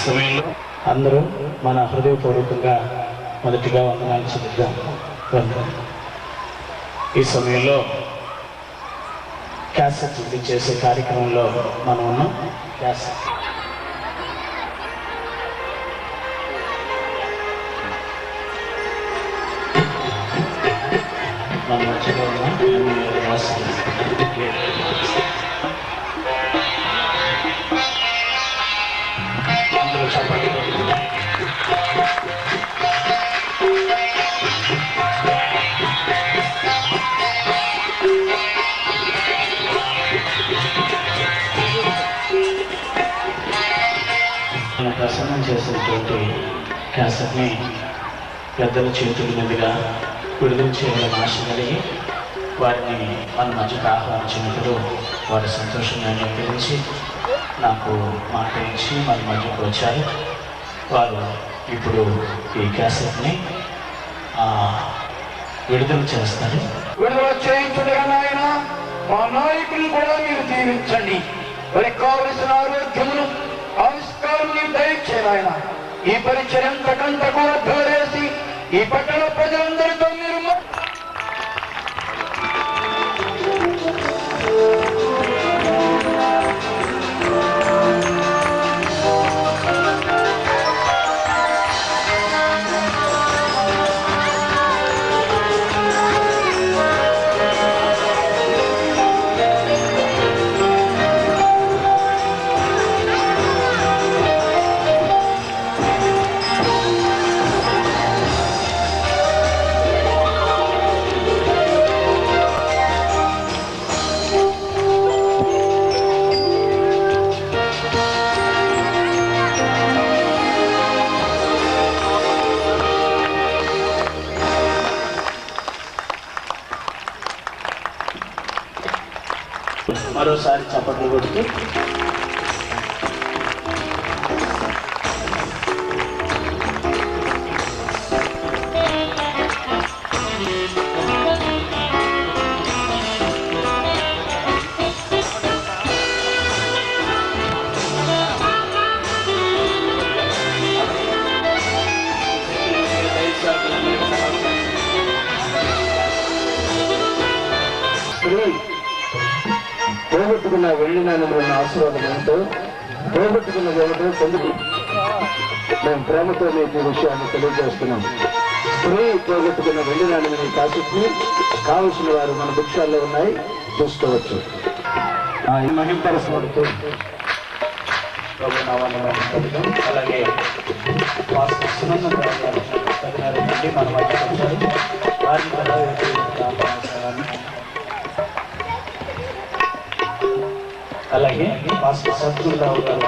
సమయంలో అందరూ మన హృదయపూర్వకంగా మొదటిగా వందనాలు చెల్లిద్దాం. ఈ సమయంలో క్యాసెట్ రిలీజ్ చేసే కార్యక్రమంలో మనం ఉన్నాం. క్యాసెట్ మన మధ్యలో ఉన్న అందరూ చెప్పండి. మనం ప్రసన్నం చేసినటువంటి క్యాసెట్ని పెద్దల చేతుల మీదుగా విడుదల చేయాలని ఆశ కలిగి వారిని మన మధ్యకు ఆహ్వానించినప్పుడు వారి సంతోషంగా అంగీకరించి నాకు మాట్లాడించి మన మధ్యకు వచ్చారు. వారు ఇప్పుడు ఈ క్యాసెట్ని విడుదల చేస్తారు. విడుదల చేయించుడుగా నాయన మా నాయకులు కూడా మీరు దీవించండి. వారికి కావలసిన ఆరోగ్యమును ఆవిష్కారం దయచేయాయన. ఈ పరిచయం అంతకంతకు అర్థవేసి ఈ పట్టణ ప్రజలందరితో మీరు మరోసారి చప్పట్లు కొడుతూ పోగొట్టుకున్న వెళ్లి నాణ్యమైన ఆశీర్వాదం ఏమిటో, పోగొట్టుకున్నది ఏమిటో పొందుకు మేము ప్రేమతో మీకు ఈ విషయాన్ని తెలియజేస్తున్నాం. స్త్రీ పోగొట్టుకున్న వెళ్లి నాణ్యమైన కాసుని కావలసిన వారు మన వృక్షాల్లో ఉన్నాయి, చూసుకోవచ్చు. మహింపరచబడుతూ అలాగే మన మధ్య వచ్చారు. వారిని కూడా అలాగే మాస్టర్ సత్తురావు గారు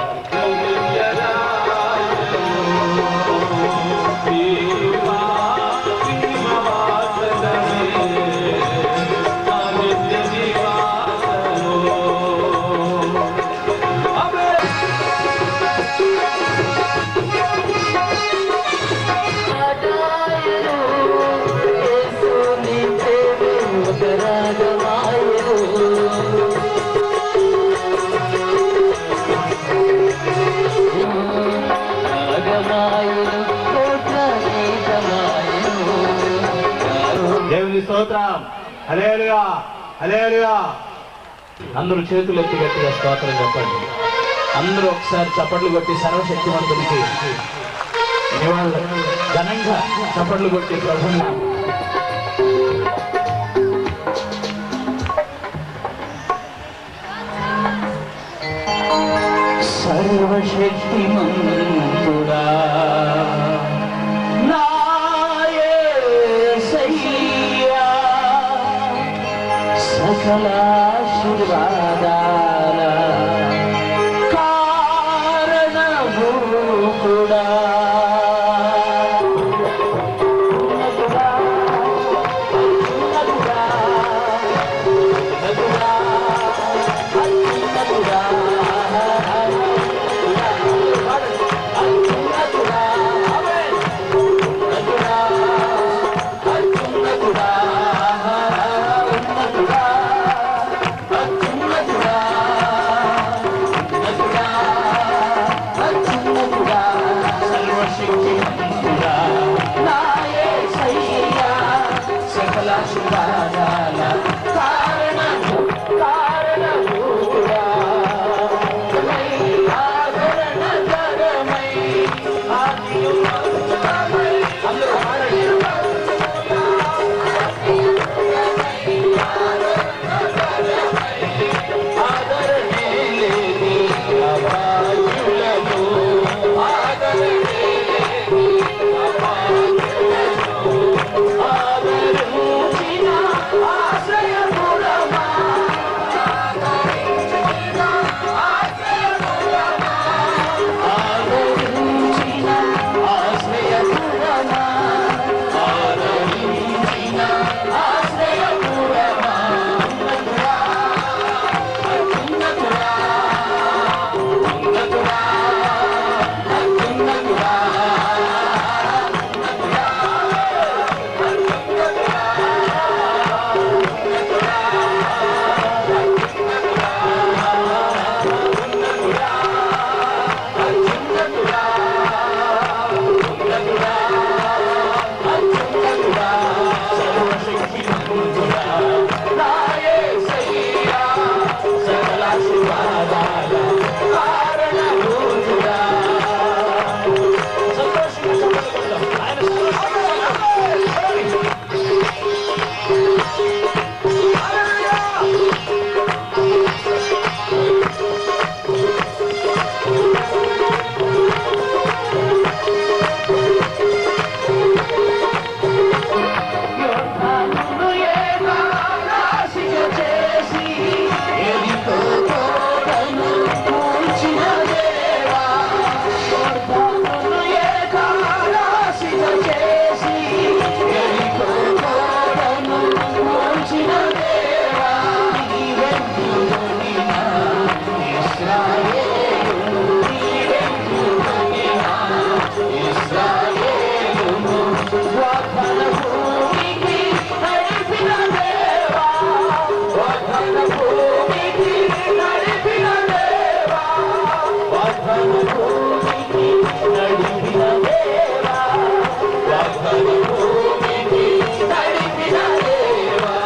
దేవుని స్తోత్రం. హల్లెలూయా, హల్లెలూయా. అందరూ చేతులు ఎత్తి గట్టిగా స్తోత్రం చెప్పండి. అందరూ ఒకసారి చప్పట్లు కొట్టి సర్వశక్తివంతునికి ఘనంగా చప్పట్లు కొట్టి ప్రభుని సర్వశక్తిమంతుడా సకలాశీర్వాదాల కారణభూతుడా అత్యున్నతుడా భూమికి నడిపిన దేవా వాగ్దాన భూమికి నడిపిన దేవా వాగ్దాన భూమికి నడిపిన దేవా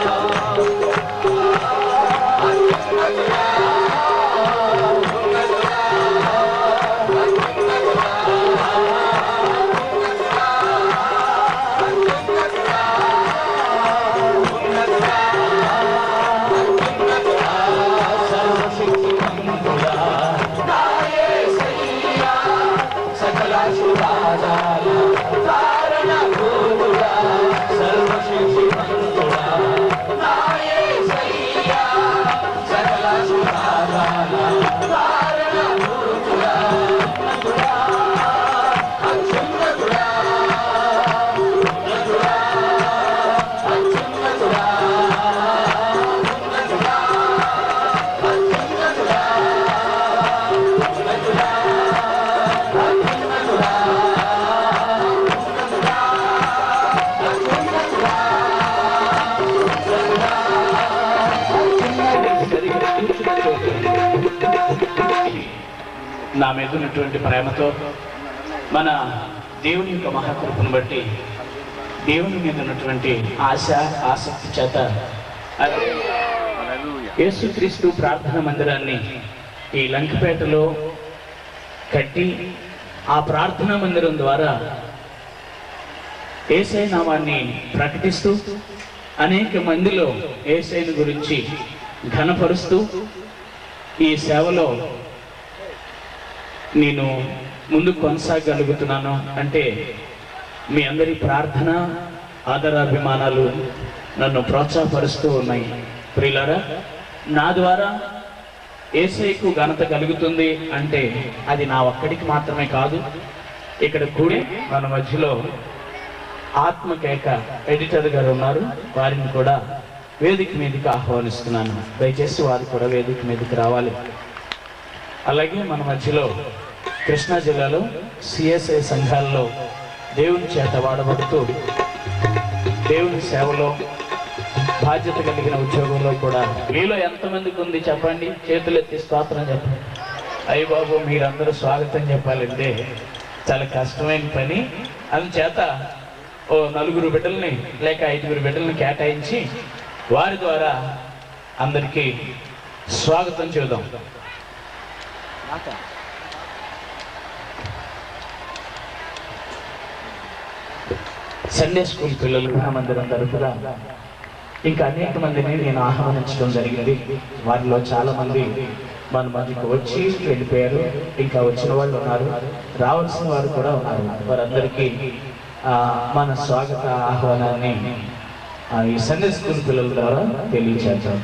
నా మీద ఉన్నటువంటి ప్రేమతో మన దేవుని యొక్క మహాకృపను బట్టి దేవుని మీద ఉన్నటువంటి ఆశ ఆసక్తి చేత యేసుక్రీస్తు ప్రార్థన మందిరాన్ని ఈ లంకపేటలో కట్టి ఆ ప్రార్థనా మందిరం ద్వారా యేసయ్య నామాన్ని ప్రకటిస్తూ అనేక మందిలో యేసయ్యను గురించి ఘనపరుస్తూ ఈ సేవలో నేను ముందు కొనసాగలుగుతున్నాను అంటే మీ అందరి ప్రార్థన ఆదరాభిమానాలు నన్ను ప్రోత్సాహపరుస్తూ ఉన్నాయి. ప్రియులారా, నా ద్వారా యేసయ్యకు ఘనత కలుగుతుంది అంటే అది నా ఒక్కడికి మాత్రమే కాదు. ఇక్కడ కూడి మన మధ్యలో ఆత్మకేక ఎడిటర్ గారు ఉన్నారు, వారిని కూడా వేదిక మీదకి ఆహ్వానిస్తున్నాను. దయచేసి వారు కూడా వేదిక మీదకి రావాలి. అలాగే మన మధ్యలో కృష్ణా జిల్లాలో సిఎస్ఐ సంఘాల్లో దేవుని చేత వాడబడుతూ దేవుని సేవలో బాధ్యత కలిగిన ఉద్యోగంలో కూడా మీలో ఎంతమందికి ఉంది చెప్పండి, చేతులు ఎత్తి స్తోత్రం చెప్పండి. అయ్య బాబు, మీరందరూ స్వాగతం చెప్పాలంటే చాలా కష్టమైన పని. అందుచేత ఓ 4 బిడ్డల్ని లేక 5 బిడ్డల్ని కేటాయించి వారి ద్వారా అందరికీ స్వాగతం చూద్దాం. సండే స్కూల్ పిల్లలు మందిరం తరపున ఇంకా అనేక మందిని నేను ఆహ్వానించడం జరిగింది. వారిలో చాలా మంది మన మధ్యకు వచ్చి వెళ్ళిపోయారు, ఇంకా వచ్చిన వాళ్ళు ఉన్నారు, రావాల్సిన వారు కూడా ఉన్నారు. వారందరికీ మన స్వాగత ఆహ్వానాన్ని ఈ సండే స్కూల్ పిల్లల ద్వారా తెలియజేద్దాం.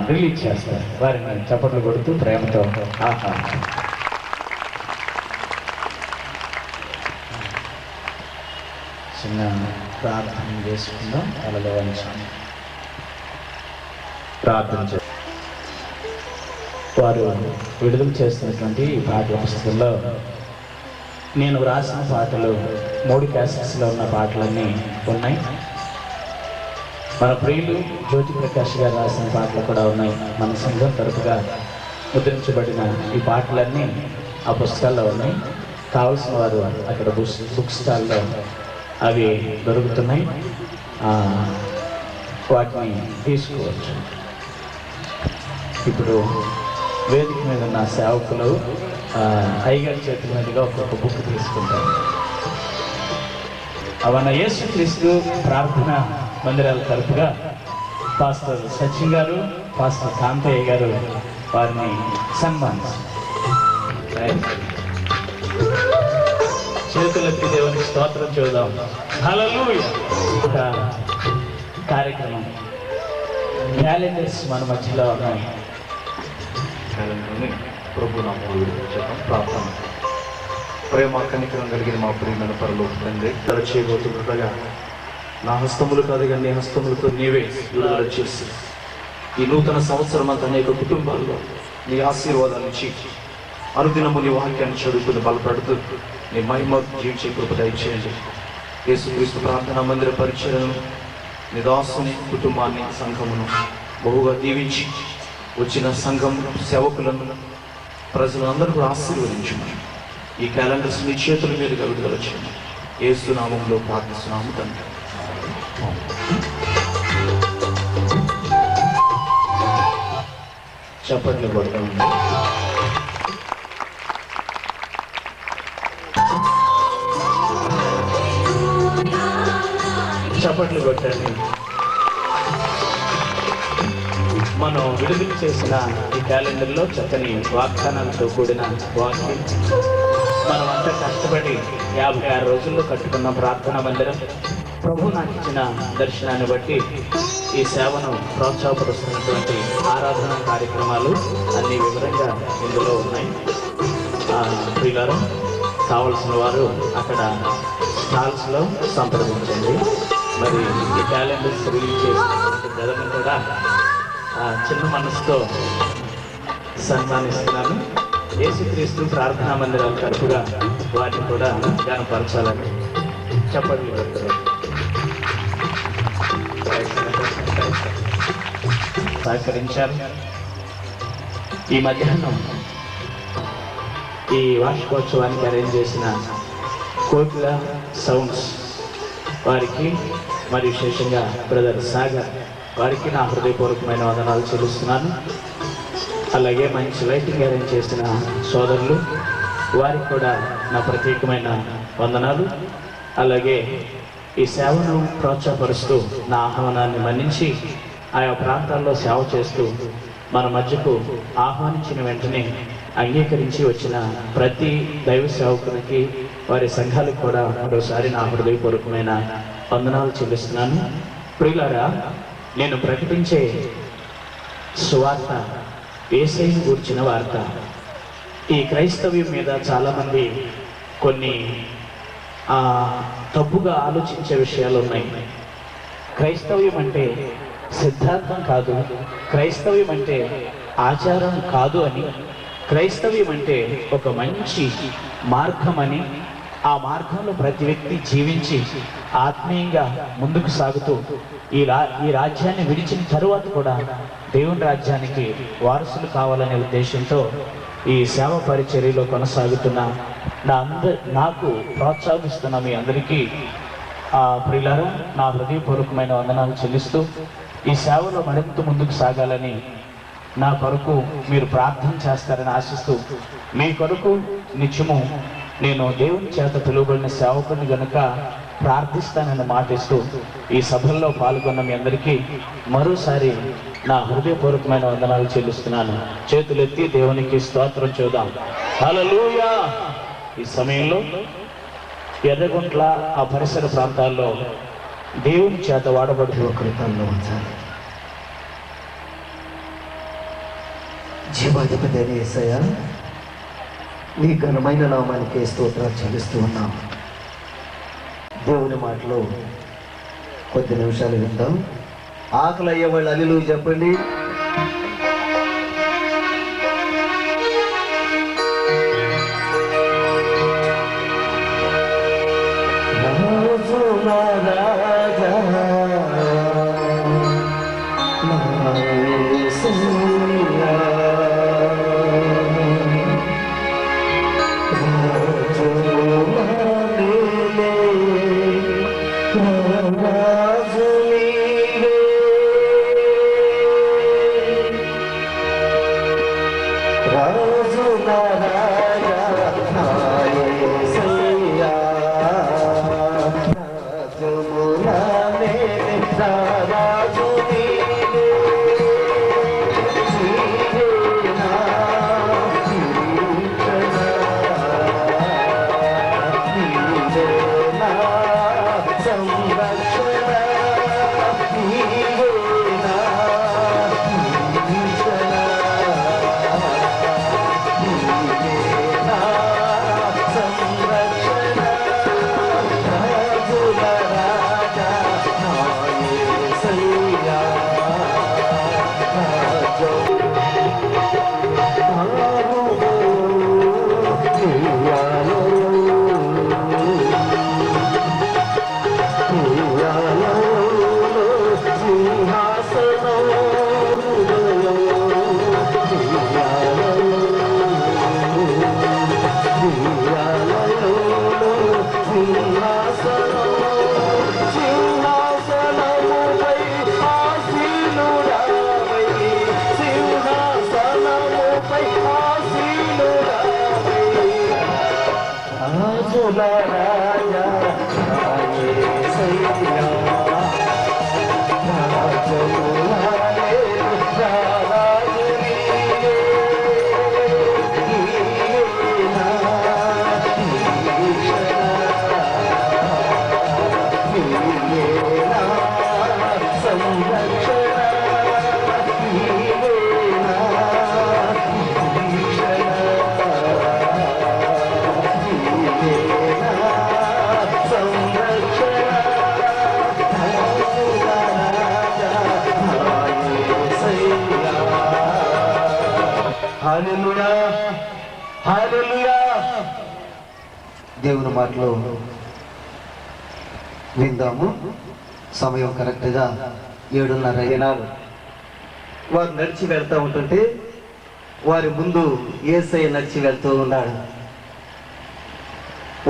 రిలీజ్ చేస్తారు. వారిని చప్పట్లు కొడుతూ ప్రేమతో చిన్న ప్రార్థన చేసుకుందాం. తలలో వంచాం, ప్రార్థన చే వారు విడుదల చేస్తున్నటువంటి ఈ పాటల పుస్తకంలో నేను వ్రాసిన పాటలు 3 క్యాసెట్స్లో ఉన్న పాటలన్నీ ఉన్నాయి. మన ప్రియులు జ్యోతి ప్రకాష్ గారు రాసిన పాటలు కూడా ఉన్నాయి. మన సంఘం తరపుగా ముద్రించబడిన ఈ పాటలన్నీ ఆ పుస్తకాల్లో ఉన్నాయి. కావలసిన వారు అక్కడ బుక్ స్టాల్లో అవి దొరుకుతున్నాయి, వాటిని తీసుకోవచ్చు. ఇప్పుడు వేదిక మీద ఉన్న సేవకులు అయ్యగారి చేతుల మీదుగా ఒక్కొక్క బుక్ తీసుకుంటారు. అవన్న యేసుక్రీస్తు ప్రార్థన మందిరాల తరపుగా పాస్టర్ సచిన్ గారు, పాస్టర్ కాంతయ్య గారు వారిని సన్మానిస్తారు. చేతులెత్తి దేవునికి స్తోత్రం చూద్దాం. హల్లెలూయా. ఒక కార్యక్రమం క్యాలెండర్స్ మన మధ్యలో ఉన్నాయి. క్యాలెండర్ని ప్రభు నామములో విడిపించేద్దాం. ప్రార్థన. ప్రేమ కనికరం కలిగిన మా ప్రియమైన పరలోక తండ్రి, విడుదల చేయబోతుండగా నా హస్తములు కాదు కానీ నీ హస్తములతో నీవే విడుదల చేసి ఈ నూతన సంవత్సరం అంతా అనేక కుటుంబాల్లో నీ ఆశీర్వాదాన్ని ఇచ్చి అనుదినము నీ వాక్యాన్ని చదువుకుని బలపడుతూ నీ మహిమ జీవించే కృప దయచేయండి. యేసుక్రీస్తు ప్రార్థనా మందిర పరిచయను నీ దాసుని కుటుంబాన్ని సంఘమును బహుగా దీవించి వచ్చిన సంఘం సేవకులను ప్రజలందరూ కూడా ఆశీర్వదించమని ఈ క్యాలెండర్స్ నీ చేతుల మీదుగా విడుదల చేయండి. యేసు నామములో ప్రార్థిస్తున్నాము తండ్రి. చప్పట్లు కొడతామండి. చప్పట్లు కొట్టండి. మనం విడుదల చేసిన ఈ క్యాలెండర్లో చక్కని వాగ్దానాలతో కూడిన వాక్యం, మనం అంతా కష్టపడి 56 రోజుల్లో కట్టుకున్న ప్రార్థనా మందిరం, ప్రభు నాకు ఇచ్చిన దర్శనాన్ని బట్టి ఈ సేవను ప్రోత్సాహపరుస్తున్నటువంటి ఆరాధన కార్యక్రమాలు అన్ని వివరంగా ఇందులో ఉన్నాయి. ప్రియులారా, కావలసిన వారు అక్కడ స్టాల్స్లో సంప్రదించండి. మరి ఈ క్యాలెండర్స్ రిలీజ్ చేసినటువంటి బ్రదర్ని కూడా చిన్న మనసుతో సన్మానిస్తున్నాను. యేసుక్రీస్తు ప్రార్థనా మందిరాల తరపుగా వాటిని కూడా జ్ఞానపరచాలని చెప్పండి. సహకరించారు. ఈ మధ్యాహ్నం ఈ వార్షికోత్సవానికి అరేంజ్ చేసిన కోకిల సౌండ్స్ వారికి మరియు విశేషంగా బ్రదర్ సాగర్ వారికి నా హృదయపూర్వకమైన వందనాలు చెల్లిస్తున్నాను. అలాగే మంచి లైటింగ్ అరేంజ్ చేసిన సోదరులు వారికి కూడా నా ప్రత్యేకమైన వందనాలు. అలాగే ఈ సేవను ప్రోత్సాహపరుస్తూ నా ఆహ్వానాన్ని మన్నించి ఆయా ప్రాంతాల్లో సేవ చేస్తూ మన మధ్యకు ఆహ్వానించిన వెంటనే అంగీకరించి వచ్చిన ప్రతి దైవ సేవకునికి వారి సంఘాలకు కూడా మరోసారి నా హృదయపూర్వకమైన వందనాలు చెల్లిస్తున్నాను. ప్రియులారా, నేను ప్రకటించే సువార్త యేసయ్యను గూర్చిన వార్త. ఈ క్రైస్తవ్యం మీద చాలామంది కొన్ని తప్పుగా ఆలోచించే విషయాలు ఉన్నాయి. క్రైస్తవ్యం అంటే సిద్ధాంతం కాదు, క్రైస్తవ్యం అంటే ఆచారం కాదు అని, క్రైస్తవ్యం అంటే ఒక మంచి మార్గం అని, ఆ మార్గంలో ప్రతి వ్యక్తి జీవించి ఆత్మీయంగా ముందుకు సాగుతూ ఈ రాజ్యాన్ని విడిచిన తరువాత కూడా దేవుని రాజ్యానికి వారసులు కావాలనే ఉద్దేశంతో ఈ సేవ పరిచర్యలో కొనసాగుతున్న నాకు ప్రోత్సాహిస్తున్న మీ అందరికీ ప్రియులారా నా హృదయపూర్వకమైన వందనాలు చెల్లిస్తూ ఈ సేవలో మరింత ముందుకు సాగాలని నా కొరకు మీరు ప్రార్థన చేస్తారని ఆశిస్తూ మీ కొరకు నిత్యము నేను దేవుని చేత పిలువబడిన సేవకుని గనుక ప్రార్థిస్తానని మాటిస్తూ ఈ సభల్లో పాల్గొన్న మీ అందరికీ మరోసారి నా హృదయపూర్వకమైన వందనాలు చెల్లిస్తున్నాను. చేతులెత్తి దేవునికి స్తోత్రం చూద్దాం. హల్లెలూయా. ఈ సమయంలో ఎర్రగుంట్ల ఆ పరిసర ప్రాంతాల్లో దేవుని చేత వాడబడుతూ కృతంలో ఉంచాలి. జీవాధిపతి అయిన యేసయ్య, నీ ఘనమైన నామానికి స్తోత్రాలు చెల్లిస్తూ ఉన్నాం. దేవుని మాటలో కొద్ది నిమిషాలు విందాం. ఆకలి అయ్యే వాళ్ళు హల్లెలూయా చెప్పండి. హల్లెలూయా, హల్లెలూయా. దేవుని మాటలో విందాము. సమయం కరెక్ట్గా 7:30. వారు నడిచి వెళ్తూ ఉంటుంటే వారి ముందు యేసయ్య నడిచి వెళ్తూ ఉన్నాడు.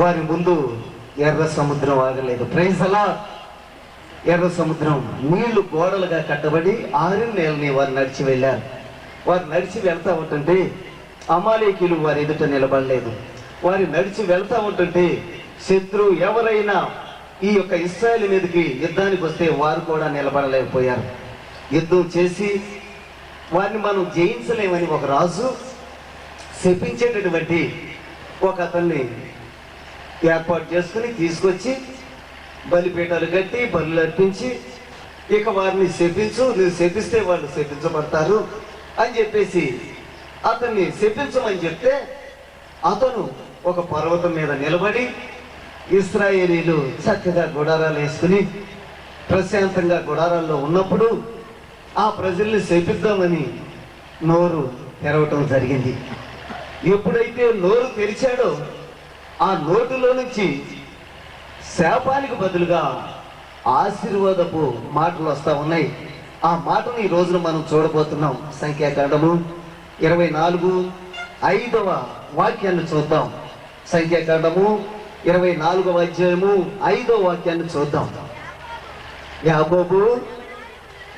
వారి ముందు ఎర్ర సముద్రం ఆగలేదు. ప్రైజ్ అలార్డ్. ఎర్ర సముద్రం నీళ్లు గోడలుగా కట్టబడి ఆరిన నేలని వారు నడిచి వెళ్ళారు. వారు నడిచి వెళ్తూ ఉంటుంటే అమాలేకీయులు వారి ఎదుట నిలబడలేదు. వారు నడిచి వెళ్తూ ఉంటుంటే శత్రువు ఎవరైనా ఈ యొక్క ఇశ్రాయేలు మీదకి యుద్ధానికి వస్తే వారు కూడా నిలబడలేకపోయారు. యుద్ధం చేసి వారిని మనం జయించలేమని ఒక రాజు శపించేటటువంటి ఒక అతన్ని ఏర్పాటు చేసుకుని తీసుకొచ్చి బలిపీఠాలు కట్టి బలులు అర్పించి, ఇక వారిని శపించు, నువ్వు శపిస్తే వాళ్ళు శపించబడతారు అని చెప్పేసి అతన్ని శపించమని చెప్తే అతను ఒక పర్వతం మీద నిలబడి ఇశ్రాయేలీలు చక్కగా గుడారాలు వేసుకుని ప్రశాంతంగా గుడారాల్లో ఉన్నప్పుడు ఆ ప్రజల్ని శపిద్దామని నోరు తెరవటం జరిగింది. ఎప్పుడైతే నోరు తెరిచాడో ఆ నోటిలో నుంచి శాపానికి బదులుగా ఆశీర్వాదపు మాటలు వస్తూ ఉన్నాయి. ఆ మాటను ఈ రోజున మనం చూడబోతున్నాం. సంఖ్యాకాండము 24:5 వాక్యాన్ని చూద్దాం. సంఖ్యాకాండము 24వ అధ్యాయము 5వ వాక్యాన్ని చూద్దాం. యాకోబు,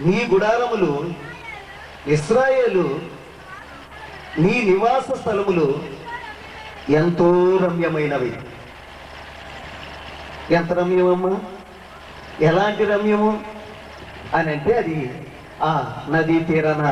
నీ గుడారములు, ఇశ్రాయేలు నీ నివాస స్థలములు ఎంతో రమ్యమైనవి. ఎంత రమ్యమమ్మా? ఎలాంటి రమ్యము అని అంటే అది ఆ నదీ తీరాన